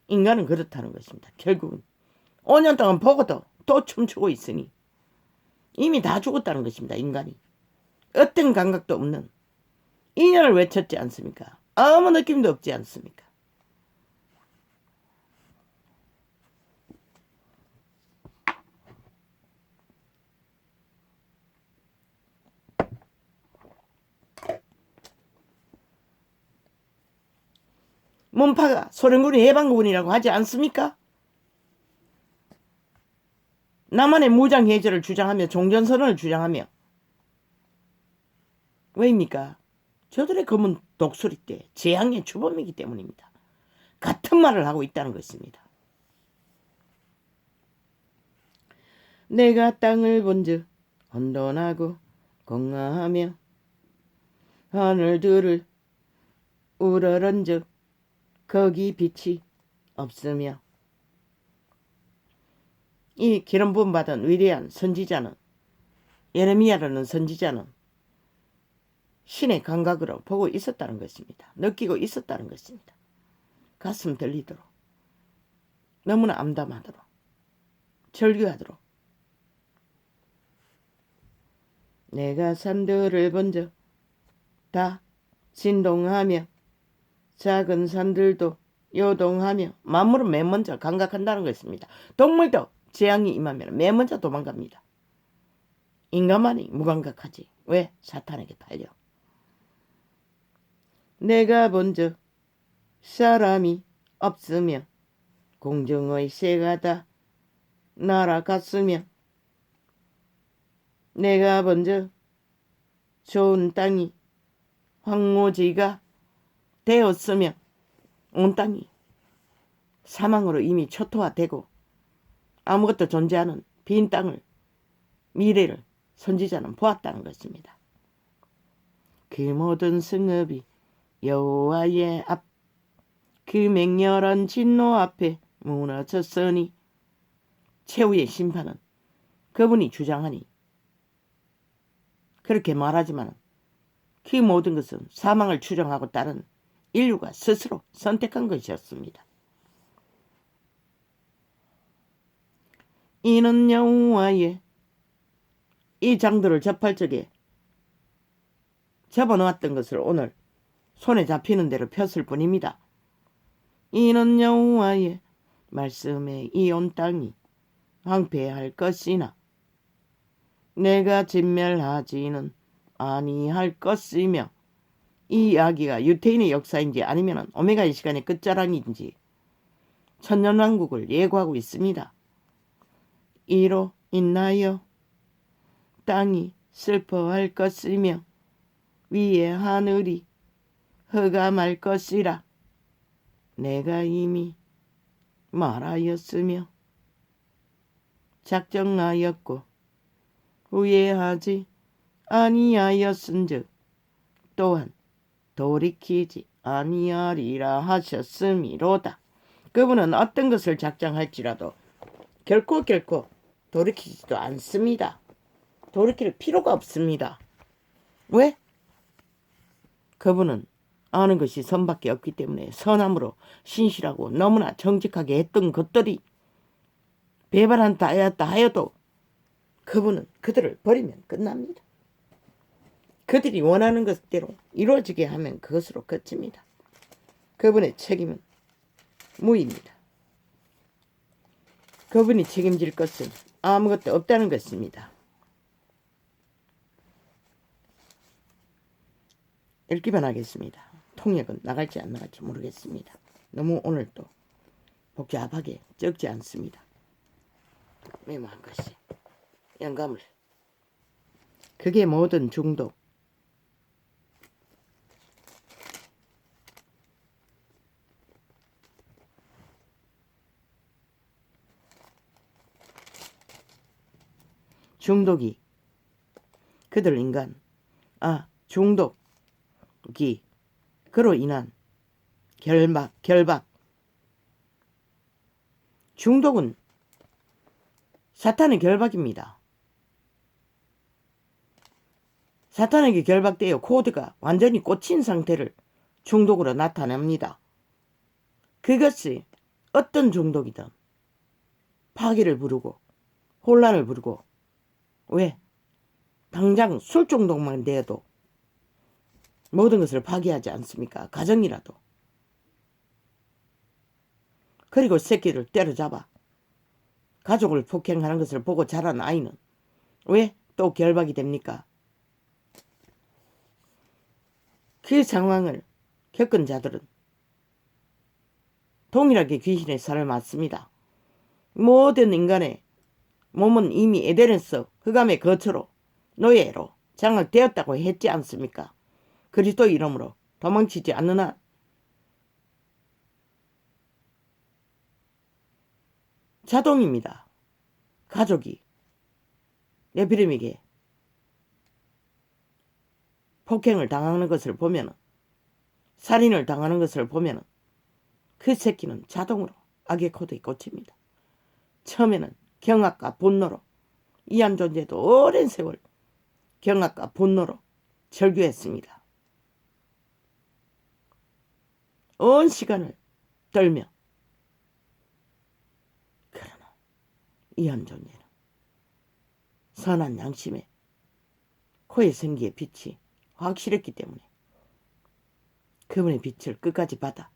인간은 그렇다는 것입니다. 결국은 5년 동안 보고도 또 춤추고 있으니 이미 다 죽었다는 것입니다. 인간이 어떤 감각도 없는 인연을 외쳤지 않습니까? 아무 느낌도 없지 않습니까? 문파가 소련군이 해방군이라고 하지 않습니까? 남한의 무장해제를 주장하며 종전선언을 주장하며, 왜입니까? 저들의 검은 독수리 때 재앙의 주범이기 때문입니다. 같은 말을 하고 있다는 것입니다. 내가 땅을 본즉 혼돈하고 공허하며 하늘들을 우러런즉 거기 빛이 없으며. 이 기름 부음 받은 위대한 선지자는, 예레미야라는 선지자는 신의 감각으로 보고 있었다는 것입니다. 느끼고 있었다는 것입니다. 가슴 들리도록, 너무나 암담하도록, 절규하도록. 내가 산들을 본즉 다 진동하며 작은 산들도 요동하며. 만물은 맨 먼저 감각한다는 것입니다. 동물도 재앙이 임하면 맨 먼저 도망갑니다. 인간만이 무감각하지. 왜? 사탄에게 팔려. 내가 본즉 사람이 없으며 공중의 새가 다 날아갔으며, 내가 본즉 좋은 땅이 황무지가 되었으며. 온 땅이 사망으로 이미 초토화되고 아무것도 존재하는 빈 땅을, 미래를 선지자는 보았다는 것입니다. 그 모든 성읍이 여호와의 앞, 그 맹렬한 진노 앞에 무너졌으니. 최후의 심판은 그분이 주장하니 그렇게 말하지만, 그 모든 것은 사망을 추정하고 따른 인류가 스스로 선택한 것이었습니다. 이는 여호와의, 이 장들을 접할 적에 접어놓았던 것을 오늘 손에 잡히는 대로 폈을 뿐입니다. 이는 여호와의 말씀에 이 온 땅이 황폐할 것이나 내가 진멸하지는 아니할 것이며. 이 이야기가 유태인의 역사인지 아니면 오메가의 시간의 끝자락인지 천년왕국을 예고하고 있습니다. 이로 인하여 땅이 슬퍼할 것이며 위의 하늘이 흑암할 것이라 내가 이미 말하였으며 작정하였고 후회하지 아니하였은즉 또한 돌이키지 아니하리라 하셨음이로다. 그분은 어떤 것을 작정할지라도 결코 돌이키지도 않습니다. 돌이킬 필요가 없습니다. 왜? 그분은 아는 것이 선밖에 없기 때문에 선함으로 신실하고 너무나 정직하게 했던 것들이 배반한다 하여도 그분은 그들을 버리면 끝납니다. 그들이 원하는 것대로 이루어지게 하면 그것으로 끝입니다. 그분의 책임은 무입니다. 그분이 책임질 것은 아무것도 없다는 것입니다. 읽기만 하겠습니다. 통역은 나갈지 안 나갈지 모르겠습니다. 너무 오늘 또 복잡하게 적지 않습니다. 메모한 것이 영감을. 그게 모든 중독, 중독이 그들 인간 중독이 그로 인한 결박 중독은 사탄의 결박입니다. 사탄에게 결박되어 코드가 완전히 꽂힌 상태를 중독으로 나타냅니다. 그것이 어떤 중독이든 파괴를 부르고 혼란을 부르고 왜? 당장 술 중독만 돼도 모든 것을 파괴하지 않습니까? 가정이라도. 그리고 새끼를 때려잡아 가족을 폭행하는 것을 보고 자란 아이는 왜 또 결박이 됩니까? 그 상황을 겪은 자들은 동일하게 귀신의 살을 맞습니다. 모든 인간의 몸은 이미 에덴에서 흑암의 거처로 노예로 장악되었다고 했지 않습니까? 그리스도 이름으로 도망치지 않는 한 자동입니다. 가족이 네피림에게 폭행을 당하는 것을 보면 살인을 당하는 것을 보면 그 새끼는 자동으로 악의 코드에 꽂힙니다. 처음에는 경악과 분노로 이한 존재도 오랜 세월 경악과 분노로 절규했습니다. 온 시간을 떨며 그러나 이한 존재는 선한 양심에 코에 생기의 빛이 확실했기 때문에 그분의 빛을 끝까지 받아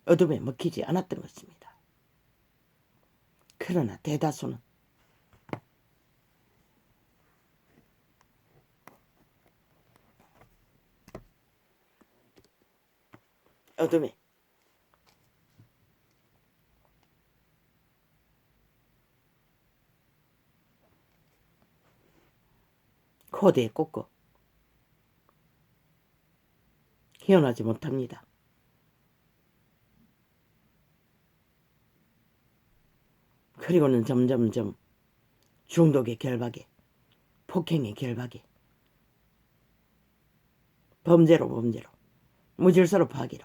어둠에 먹히지 않았던 것입니다. 그러나 대다수는 어둠에 코드에 꽂고 헤어나지 못합니다. 그리고는 점점점 중독의 결박에 폭행의 결박에 범죄로 무질서로 파괴로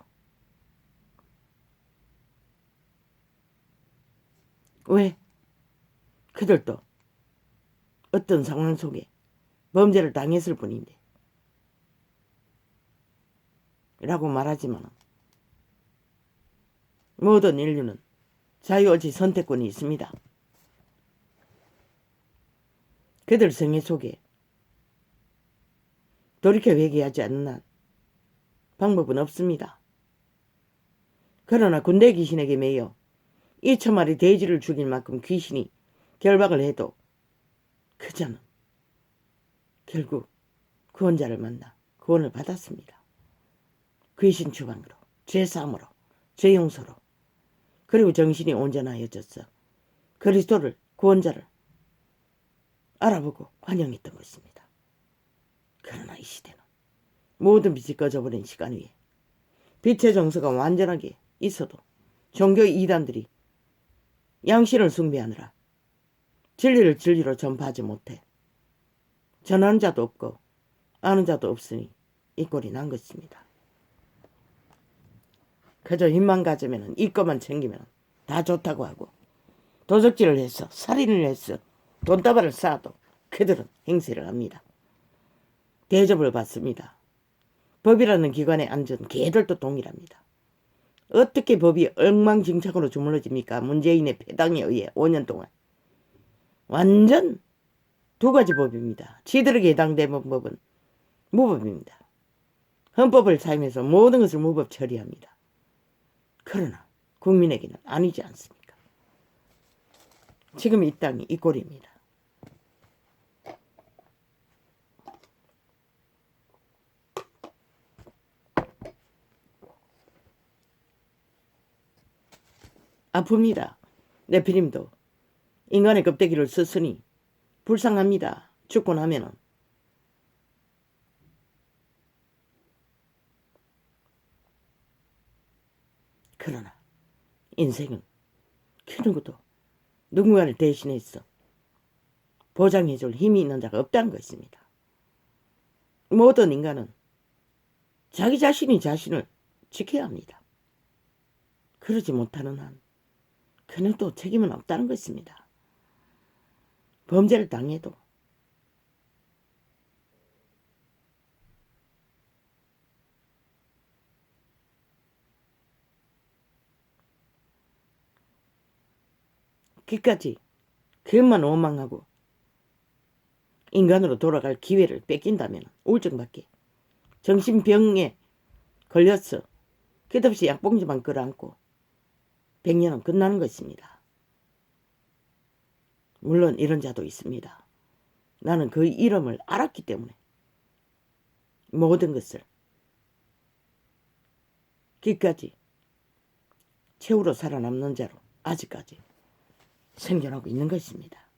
왜? 그들도 어떤 상황 속에 범죄를 당했을 뿐인데 라고 말하지만 모든 인류는 자유의지 선택권이 있습니다. 그들 생애 속에 돌이켜 회개하지 않는 한 방법은 없습니다. 그러나 군대 귀신에게 매여 2,000마리 돼지를 죽일 만큼 귀신이 결박을 해도 그자는 결국 구원자를 만나 구원을 받았습니다. 귀신 추방으로, 죄사함으로, 죄용서로, 그리고 정신이 온전하여졌어 그리스도를 구원자를 알아보고 환영했던 것입니다. 그러나 이 시대는 모든 빛이 꺼져버린 시간 위에 빛의 정서가 완전하게 있어도 종교 이단들이 양신을 숭배하느라 진리를 진리로 전파하지 못해 전하는 자도 없고 아는 자도 없으니 이 꼴이 난 것입니다. 그저 힘만 가지면 이것만 챙기면 다 좋다고 하고 도적질을 해서 살인을 해서 돈다발을 쌓아도 그들은 행세를 합니다. 대접을 받습니다. 법이라는 기관에 앉은 개들도 동일합니다. 어떻게 법이 엉망진창으로 주물러집니까? 문재인의 패당에 의해 5년 동안. 완전 두 가지 법입니다. 지들에게 해당되는 법은 무법입니다. 헌법을 사용해서 모든 것을 무법 처리합니다. 그러나 국민에게는 아니지 않습니까? 지금 이 땅이 이 꼴입니다. 아픕니다. 네피림도 인간의 껍데기를 썼으니 불쌍합니다. 죽고 나면은. 그러나 인생은 그 누구도 누군가를 대신해서 보장해줄 힘이 있는 자가 없다는 것입니다. 모든 인간은 자기 자신이 자신을 지켜야 합니다. 그러지 못하는 한 그는 또 책임은 없다는 것입니다. 범죄를 당해도 끝까지 그것만 원망하고 인간으로 돌아갈 기회를 뺏긴다면 우울증밖에 정신병에 걸려서 끝없이 약봉지만 끌어안고 100년은 끝나는 것입니다. 물론 이런 자도 있습니다. 나는 그 이름을 알았기 때문에 모든 것을 끝까지 최후로 살아남는 자로 아직까지 생존하고 있는 것입니다.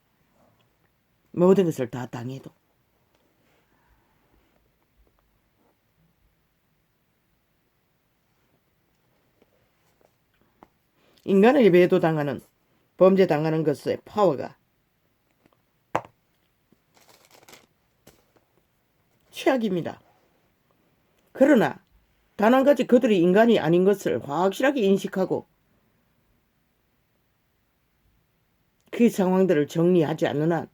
모든 것을 다 당해도 인간에게 매도당하는 범죄당하는 것의 파워가 최악입니다. 그러나 단 한 가지 그들이 인간이 아닌 것을 확실하게 인식하고 그 상황들을 정리하지 않는 한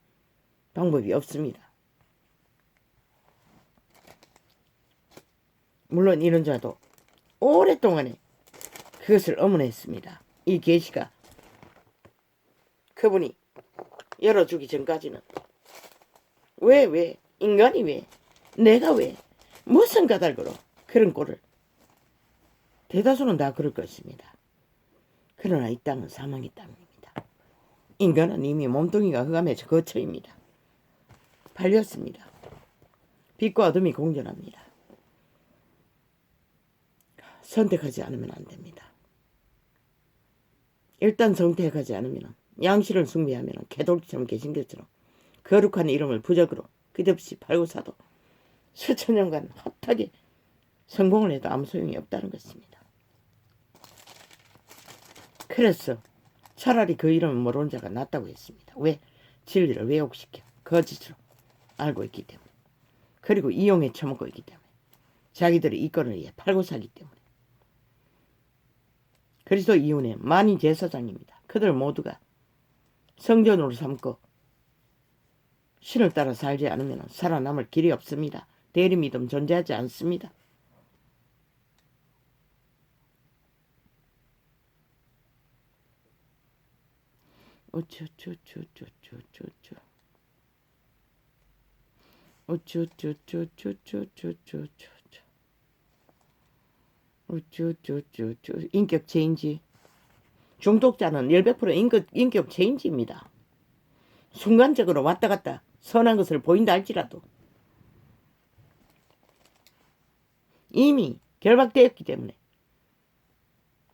방법이 없습니다. 물론 이런 자도 오랫동안에 그것을 엄언했습니다. 이 계시가 그분이 열어주기 전까지는 왜 인간이 왜 내가 왜 무슨 까닭으로 그런 꼴을 대다수는 다 그럴 것입니다. 그러나 이 땅은 사망의 땅입니다. 인간은 이미 몸뚱이가 흑암에서 거처입니다. 팔렸습니다. 빛과 어둠이 공존합니다. 선택하지 않으면 안 됩니다. 일단 선택하지 않으면 양실을 숭배하면 개돌처럼 계신 것처럼 거룩한 이름을 부적으로 끝없이 팔고 사도 수천 년간 헛하게 성공을 해도 아무 소용이 없다는 것입니다. 그래서 차라리 그 이름을 모르는 자가 낫다고 했습니다. 왜? 진리를 왜곡시켜 거짓으로 알고 있기 때문에, 그리고 이용해 처먹고 있기 때문에, 자기들의 이권을 위해 팔고 사기 때문에. 그리스도 이후에 만인 제사장입니다. 그들 모두가 성전으로 삼고 신을 따라 살지 않으면 살아남을 길이 없습니다. 대리믿음 존재하지 않습니다. 인격 체인지. 중독자는 100% 인격 체인지입니다. 순간적으로 왔다 갔다 선한 것을 보인다 할지라도 이미 결박되었기 때문에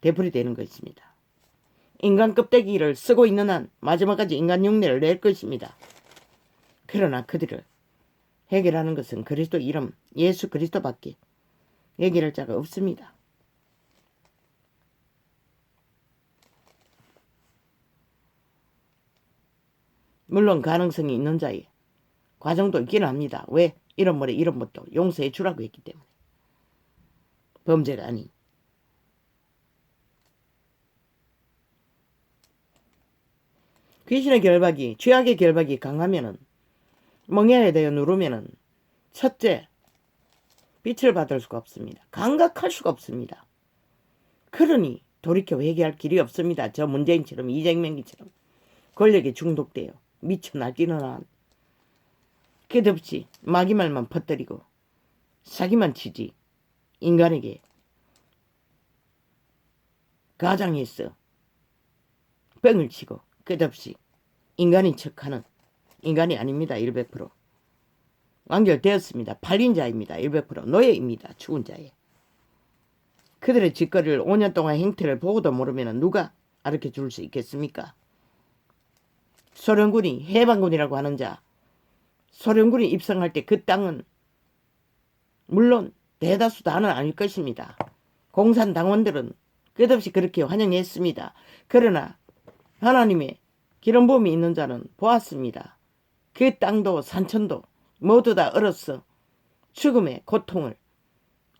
되풀이 되는 것입니다. 인간 껍데기를 쓰고 있는 한 마지막까지 인간 흉내를 낼 것입니다. 그러나 그들을 해결하는 것은 그리스도 이름 예수 그리스도밖에 해결할 자가 없습니다. 물론 가능성이 있는 자의 과정도 있기는 합니다. 왜? 이런 모래 이런 것도 용서해 주라고 했기 때문에. 범죄가 아닌. 귀신의 결박이, 죄악의 결박이 강하면은, 멍해에 대해 누르면은, 첫째, 빛을 받을 수가 없습니다. 감각할 수가 없습니다. 그러니 돌이켜 회개할 길이 없습니다. 저 문재인처럼 이재명이처럼 권력에 중독되어 미쳐 날뛰는 한 끝없이 마귀말만 퍼뜨리고 사기만 치지 인간에게 가장해서 뻥을 치고 끝없이 인간인 척하는 인간이 아닙니다. 100%. 완결되었습니다. 팔린 자입니다. 100% 노예입니다. 죽은 자에. 그들의 짓거리를 5년 동안 행태를 보고도 모르면 누가 가르쳐 줄 수 있겠습니까? 소련군이 해방군이라고 하는 자, 소련군이 입성할 때 그 땅은 물론 대다수 다는 아닐 것입니다. 공산당원들은 끝없이 그렇게 환영했습니다. 그러나 하나님의 기름 부음이 있는 자는 보았습니다. 그 땅도 산천도 모두 다 얼었어 죽음의 고통을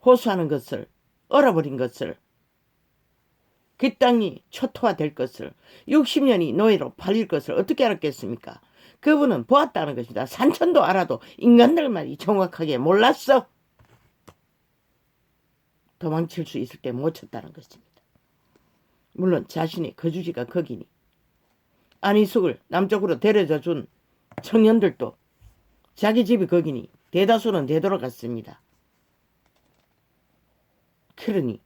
호소하는 것을, 얼어버린 것을, 그 땅이 초토화될 것을, 60년이 노예로 팔릴 것을 어떻게 알았겠습니까? 그분은 보았다는 것입니다. 산천도 알아도 인간들만이 정확하게 몰랐어. 도망칠 수 있을 때 못 쳤다는 것입니다. 물론 자신의 거주지가 거기니 안희숙을 남쪽으로 데려다 준 청년들도 자기 집이 거기니 대다수는 되돌아갔습니다. 그러니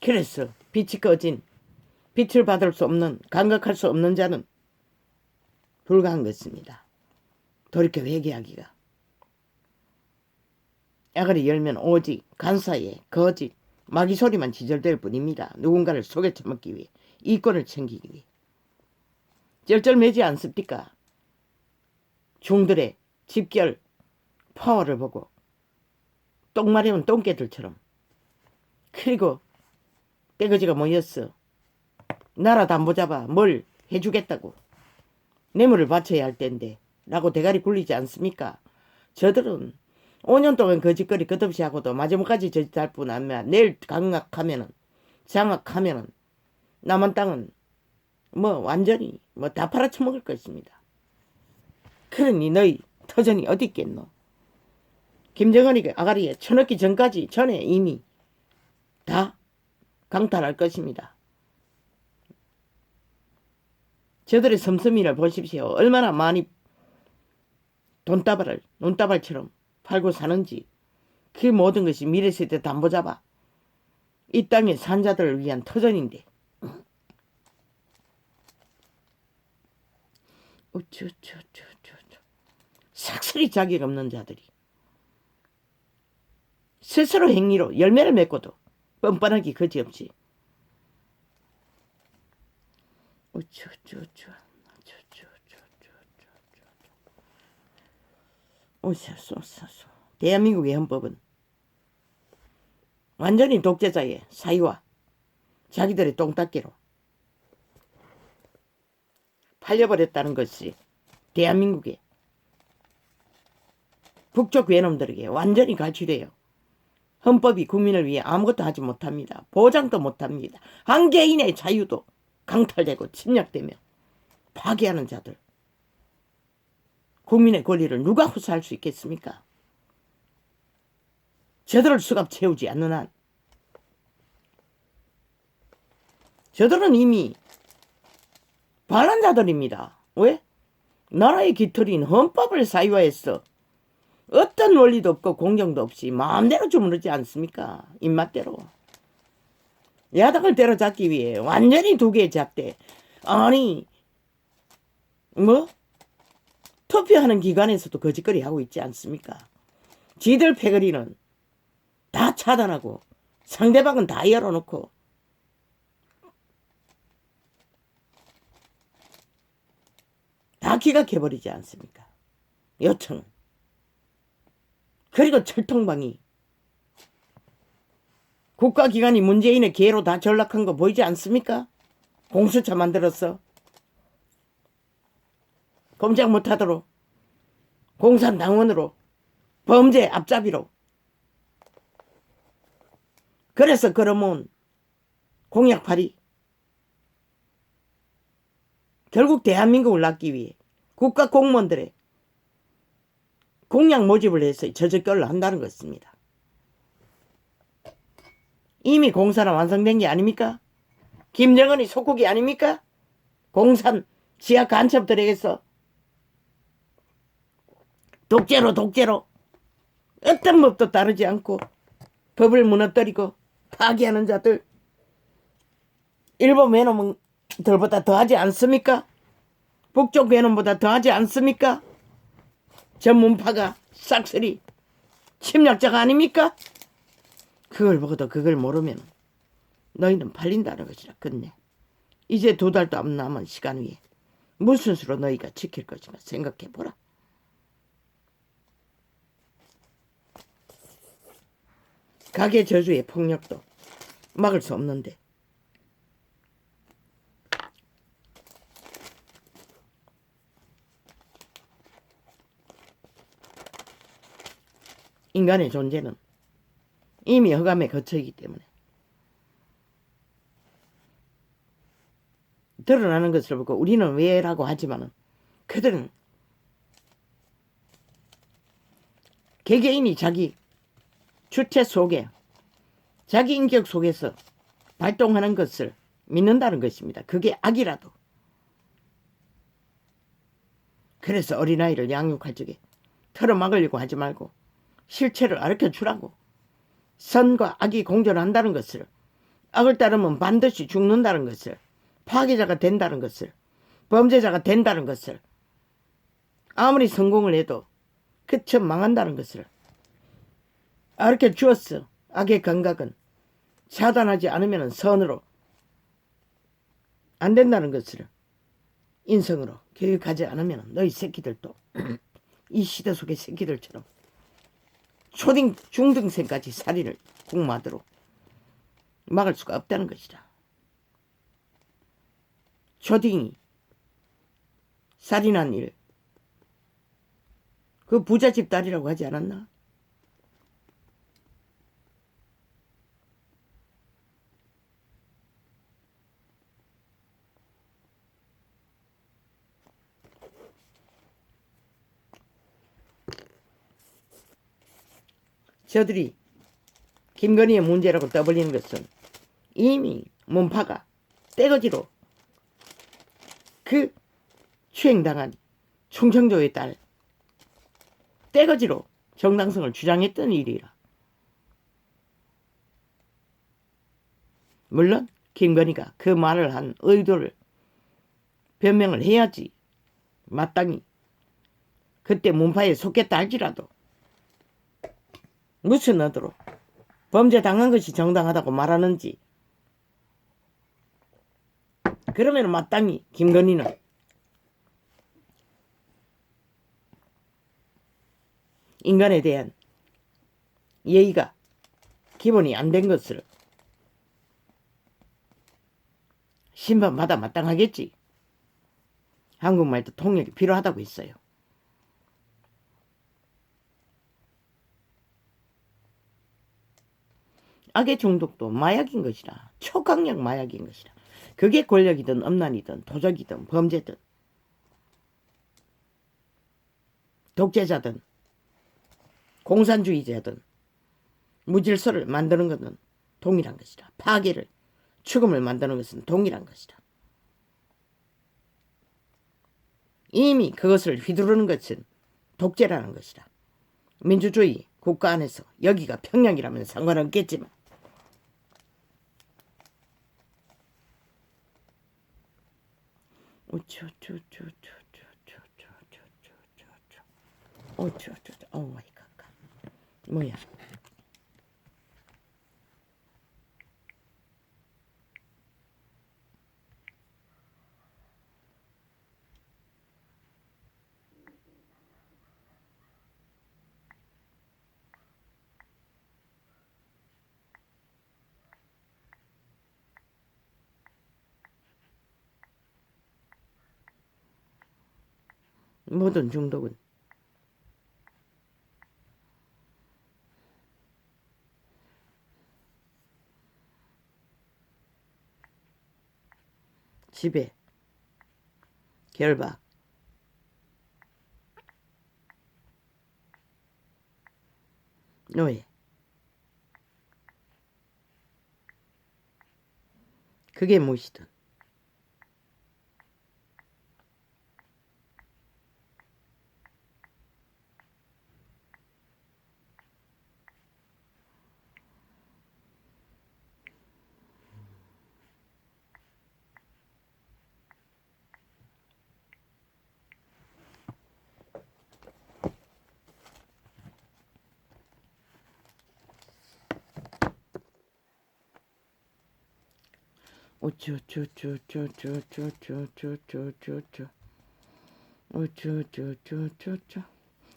그래서 빛이 꺼진 빛을 받을 수 없는 감각할 수 없는 자는 불가한 것입니다. 돌이켜 회개하기가. 야가리 열면 오직 간사에 거짓 마귀 소리만 지절될 뿐입니다. 누군가를 속여 처먹기 위해 이권을 챙기기 위해. 쩔쩔매지 않습니까? 중들의 집결 파워를 보고 똥 마려운 똥개들처럼. 그리고 떼거지가 모였어. 나라 담보잡아 뭘 해주겠다고. 뇌물을 바쳐야 할 텐데 라고 대가리 굴리지 않습니까? 저들은 5년 동안 거짓거리 끝없이 하고도 마지막까지 저짓할 뿐 아니라 내일 장악하면은 남한 땅은 완전히 다 팔아쳐먹을 것입니다. 그러니 너희 터전이 어디 있겠노? 김정은이 아가리에 쳐넣기 전에 이미 다 강탈할 것입니다. 저들의 섬섬이를 보십시오. 얼마나 많이 돈다발을 눈다발처럼 팔고 사는지. 그 모든 것이 미래세대 담보잡아 이 땅의 산자들을 위한 터전인데. 삭슬이 자격 없는 자들이 스스로 행위로 열매를 맺고도 뻔뻔하기 그지없이 대한민국의 헌법은 완전히 독재자의 사유와 자기들의 똥닦기로 팔려버렸다는 것이 대한민국의 북쪽 괴놈들에게 완전히 갈취돼요. 헌법이 국민을 위해 아무것도 하지 못합니다. 보장도 못합니다. 한 개인의 자유도 강탈되고 침략되며 파괴하는 자들. 국민의 권리를 누가 후사할 수 있겠습니까? 저들을 수갑 채우지 않는 한 저들은 이미 반란자들입니다. 왜? 나라의 깃털인 헌법을 사유화해서 어떤 원리도 없고 공정도 없이 마음대로 주무르지 않습니까? 입맛대로. 야당을 때려잡기 위해 완전히 두 개의 잣대. 아니 투표하는 기관에서도 거짓거리 하고 있지 않습니까? 지들 패거리는 다 차단하고 상대방은 다 열어놓고 다 기각해버리지 않습니까? 요청은. 그리고 철통방이 국가기관이 문재인의 기회로 다 전락한 거 보이지 않습니까? 공수처 만들었어. 검증 못하도록 공산당원으로 범죄 앞잡이로. 그래서 그러면 공약팔이 결국 대한민국을 낳기 위해 국가 공무원들의 공약 모집을 해서 저적결로 한다는 것입니다. 이미 공사는 완성된 게 아닙니까? 김정은이 속국이 아닙니까? 공산 지하 간첩들에게서 독재로 어떤 법도 따르지 않고 법을 무너뜨리고 파괴하는 자들. 일본 외놈들보다 더하지 않습니까? 북쪽 외놈보다 더하지 않습니까? 전문파가 싹쓸이 침략자가 아닙니까? 그걸 보고도 그걸 모르면 너희는 팔린다는 것이라 끝내. 이제 2달도 안 남은 시간 위에 무슨 수로 너희가 지킬 것인가 생각해보라. 가계 저주의 폭력도 막을 수 없는데 인간의 존재는 이미 허감에 거쳐있기 때문에 드러나는 것을 보고 우리는 왜라고 하지만은 그들은 개개인이 자기 주체 속에 자기 인격 속에서 발동하는 것을 믿는다는 것입니다. 그게 악이라도. 그래서 어린아이를 양육할 적에 틀어막으려고 하지 말고 실체를 가르쳐 주라고. 선과 악이 공존한다는 것을, 악을 따르면 반드시 죽는다는 것을, 파괴자가 된다는 것을, 범죄자가 된다는 것을, 아무리 성공을 해도 그쳐 망한다는 것을 가르쳐 주었어. 악의 감각은 차단하지 않으면 선으로 안 된다는 것을 인성으로 교육하지 않으면 너희 새끼들도 이 시대 속의 새끼들처럼 초딩 중등생까지 살인을 공모하도록 막을 수가 없다는 것이다. 초딩이 살인한 일, 그 부잣집 딸이라고 하지 않았나? 저들이 김건희의 문제라고 떠벌리는 것은 이미 문파가 떼거지로 그 추행당한 충청도의 딸 떼거지로 정당성을 주장했던 일이라. 물론 김건희가 그 말을 한 의도를 변명을 해야지. 마땅히 그때 문파에 속했다 할지라도 무슨 의도로 범죄 당한 것이 정당하다고 말하는지, 그러면 마땅히 김건희는 인간에 대한 예의가 기본이 안 된 것을 심판받아 마땅하겠지. 한국말도 통역이 필요하다고 했어요. 악의 중독도 마약인 것이라. 초강력 마약인 것이라. 그게 권력이든 엄난이든 도적이든 범죄든 독재자든 공산주의자든 무질서를 만드는 것은 동일한 것이라. 파괴를, 죽음을 만드는 것은 동일한 것이라. 이미 그것을 휘두르는 것은 독재라는 것이라. 민주주의 국가 안에서 여기가 평양이라면 상관없겠지만 마이 갓. 뭐야? 모든 중독은 지배, 결박, 노예, 그게 무엇이든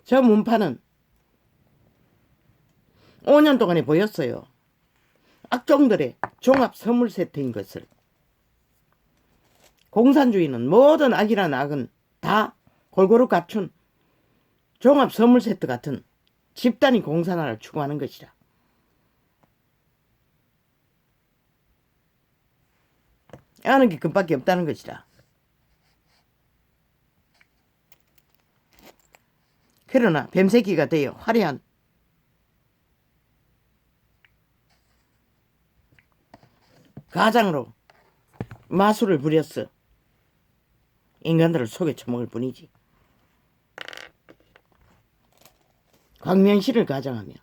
저 문파는 5년 동안에 보였어요. 악종들의 종합 선물 세트인 것을, 공산주의는 모든 악이란 악은 다 골고루 갖춘 종합 선물 세트 같은 집단이 공산화를 추구하는 것이라. 아는 게 그밖에 없다는 것이라. 그러나 뱀새끼가 되어 화려한 가장으로 마술을 부렸어. 인간들을 속에 처먹을 뿐이지. 광명실을 가장하며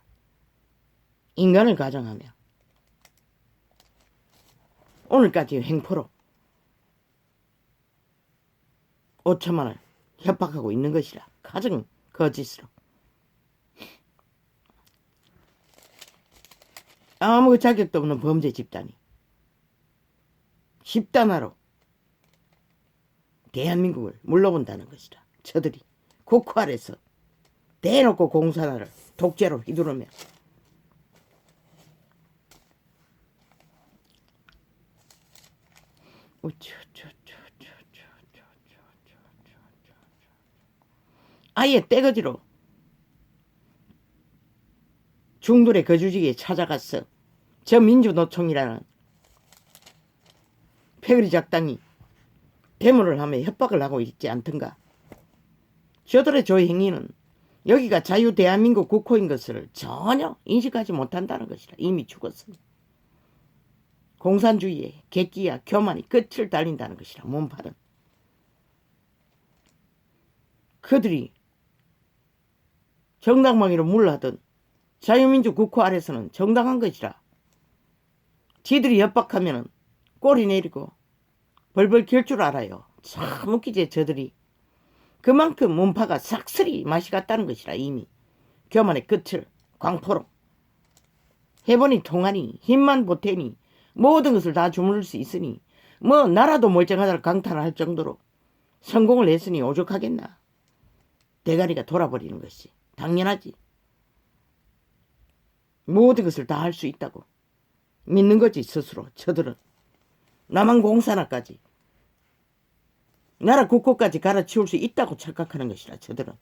인간을 가장하며 오늘까지 횡포로 5천만을 협박하고 있는 것이라. 가장 거짓으로. 아무 자격도 없는 범죄 집단이 집단화로 대한민국을 물러본다는 것이라. 저들이 국회 아래서 대놓고 공산화를 독재로 휘두르며 아예 떼거지로 중돌의 거주지에 찾아갔어. 저 민주노총이라는 패거리 작당이 데모를 하며 협박을 하고 있지 않던가. 저들의 저 행위는 여기가 자유 대한민국 국호인 것을 전혀 인식하지 못한다는 것이라. 이미 죽었으니. 공산주의의 객기와 교만이 끝을 달린다는 것이라. 몸팔은 그들이 정당방위로 물러하던 자유민주 국호 아래서는 정당한 것이라. 지들이 협박하면 꼬리 내리고 벌벌 길 줄 알아요. 참 웃기지. 저들이 그만큼 문파가 싹쓸이 맛이 갔다는 것이라. 이미 교만의 끝을 광포로 해보니 통하니 힘만 보태니 모든 것을 다 주무를 수 있으니 뭐 나라도 멀쩡하다를 강탈할 정도로 성공을 했으니 오죽하겠나. 대가리가 돌아버리는 것이 당연하지. 모든 것을 다 할 수 있다고 믿는 거지 스스로. 저들은 남한 공산화까지 나라 국호까지 갈아치울 수 있다고 착각하는 것이라. 저들은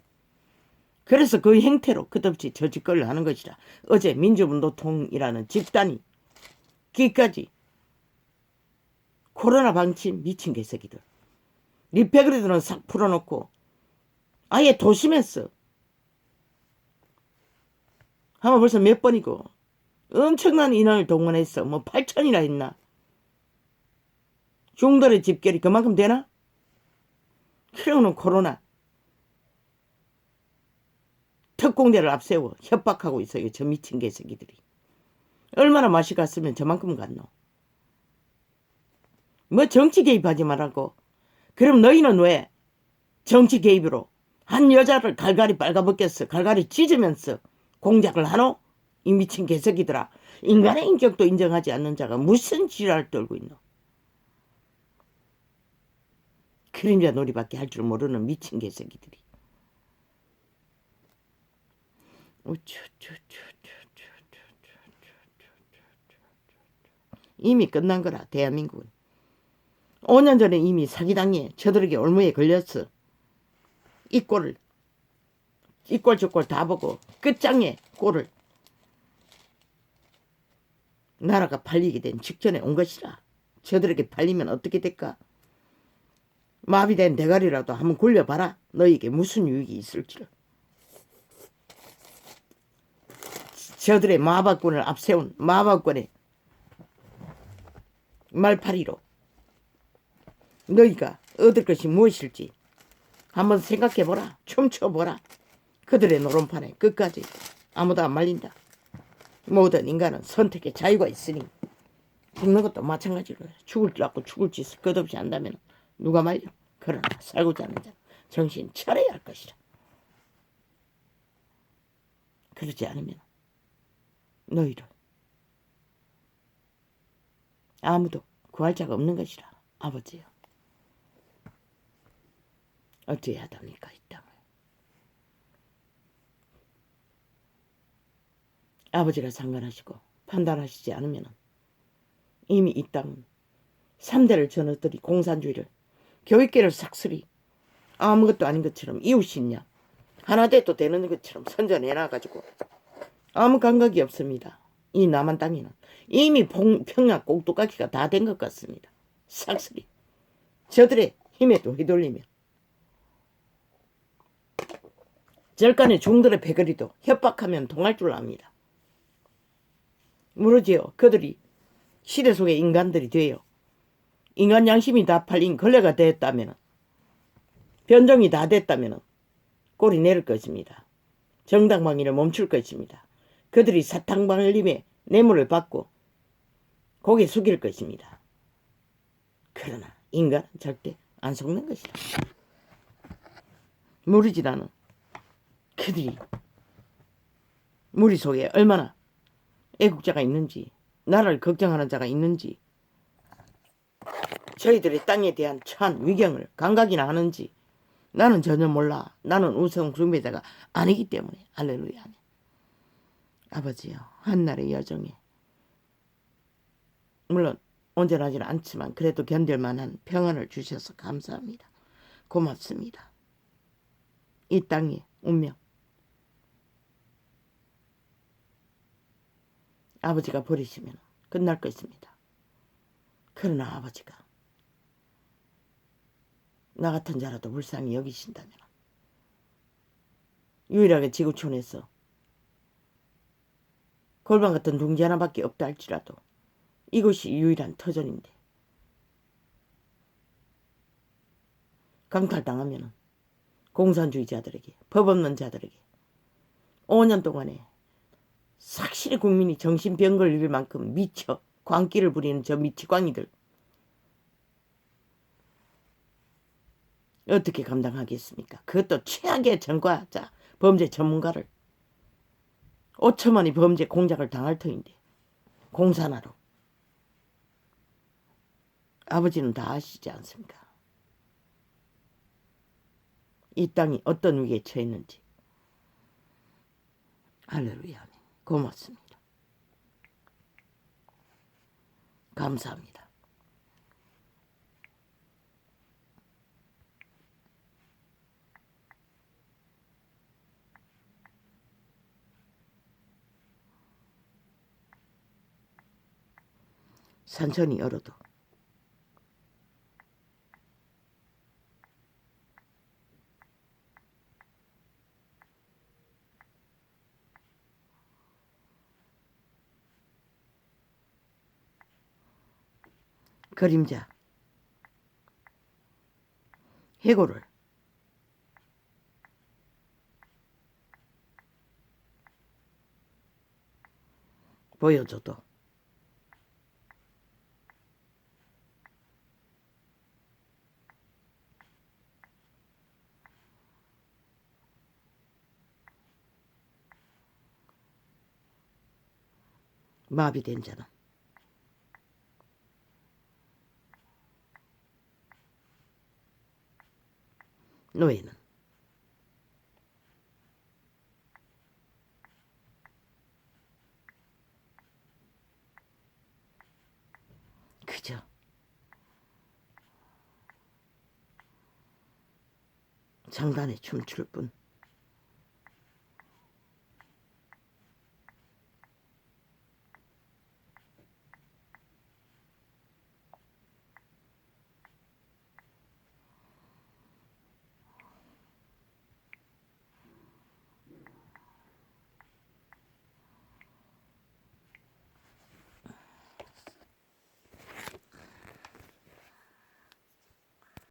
그래서 그 행태로 끝없이 저 짓거리를 하는 것이라. 어제 민주노총이라는 집단이 기까지 코로나 방치 미친 개새끼들 리패그리들은 싹 풀어놓고 아예 도심했어. 아마 벌써 몇 번이고 엄청난 인원을 동원했어. 뭐 8천이나 했나. 중돌의 집결이 그만큼 되나? 그러고는 코로나 특공대를 앞세워 협박하고 있어요. 저 미친 개새끼들이. 얼마나 맛이 갔으면 저만큼 갔노. 뭐 정치 개입하지 말라고. 그럼 너희는 왜 정치 개입으로 한 여자를 갈갈이 빨가벗겼어. 갈갈이 찢으면서 공작을 하노? 이 미친 개새끼들아. 인간의 인격도 인정하지 않는 자가 무슨 지랄을 떨고 있노. 그림자 놀이밖에 할 줄 모르는 미친 개새끼들이. 이미 끝난 거라. 대한민국은 5년 전에 이미 사기당해 저들에게 올무에 걸렸어. 이 꼴을 이꼴 저꼴 다 보고 끝장에 꼴을 나라가 팔리게 된 직전에 온 것이라. 저들에게 팔리면 어떻게 될까? 마비된 대가리라도 한번 굴려봐라. 너에게 무슨 유익이 있을지를. 저들의 마법권을 앞세운 마법권의 말파리로 너희가 얻을 것이 무엇일지 한번 생각해보라. 춤춰보라. 그들의 노름판에 끝까지 아무도 안 말린다. 모든 인간은 선택의 자유가 있으니 죽는 것도 마찬가지로 죽을 줄 알고 죽을 짓을 끝없이 한다면 누가 말려. 그러나 살고자 하는 자는 정신 차려야 할 것이라. 그러지 않으면 너희를 아무도 구할 자가 없는 것이라. 아버지여 어찌해야 합니까 이 땅을. 아버지가 상관하시고 판단하시지 않으면 이미 이 땅은 3대를 전어들이 공산주의를 교육계를 싹쓸이 아무것도 아닌 것처럼 이웃이냐 하나 돼도 되는 것처럼 선전해놔가지고 아무 감각이 없습니다. 이 남한 땅에는 이미 평양 꼭두각시가 다 된 것 같습니다. 싹쓸이 저들의 힘에 또 휘둘리며 절간의 중들의 패거리도 협박하면 통할 줄 압니다. 모르지요. 그들이 시대 속의 인간들이 되어 인간 양심이 다 팔린 걸레가 됐다면 변종이 다 됐다면 꼴이 내릴 것입니다. 정당방위를 멈출 것입니다. 그들이 사탕발림의 뇌물을 받고 고개 숙일 것입니다. 그러나 인간은 절대 안 속는 것이다. 모르지 나는 그들이 무리 속에 얼마나 애국자가 있는지 나라를 걱정하는 자가 있는지 저희들의 땅에 대한 처한 위경을 감각이나 하는지 나는 전혀 몰라. 나는 우성 숭배자가 아니기 때문에. 할렐루야. 아버지요, 한날의 여정에 물론 온전하지는 않지만 그래도 견딜만한 평안을 주셔서 감사합니다. 고맙습니다. 이 땅의 운명 아버지가 버리시면 끝날 것입니다. 그러나 아버지가 나 같은 자라도 불쌍히 여기신다면 유일하게 지구촌에서 골반 같은 둥지 하나밖에 없다 할지라도 이것이 유일한 터전인데 강탈당하면 공산주의자들에게 법 없는 자들에게 5년 동안에 삭실히 국민이 정신병 걸릴 만큼 미쳐 광기를 부리는 저 미치광이들 어떻게 감당하겠습니까? 그것도 최악의 전과자 범죄 전문가를 5천만이 범죄 공작을 당할 터인데 공산화로 아버지는 다 아시지 않습니까? 이 땅이 어떤 위기에 처했는지. 할렐루야. 고맙습니다. 감사합니다. 산천이 얼어도 그림자 해고를 보여줘도 마비된 자는 노예는 그저 장단에 춤출 뿐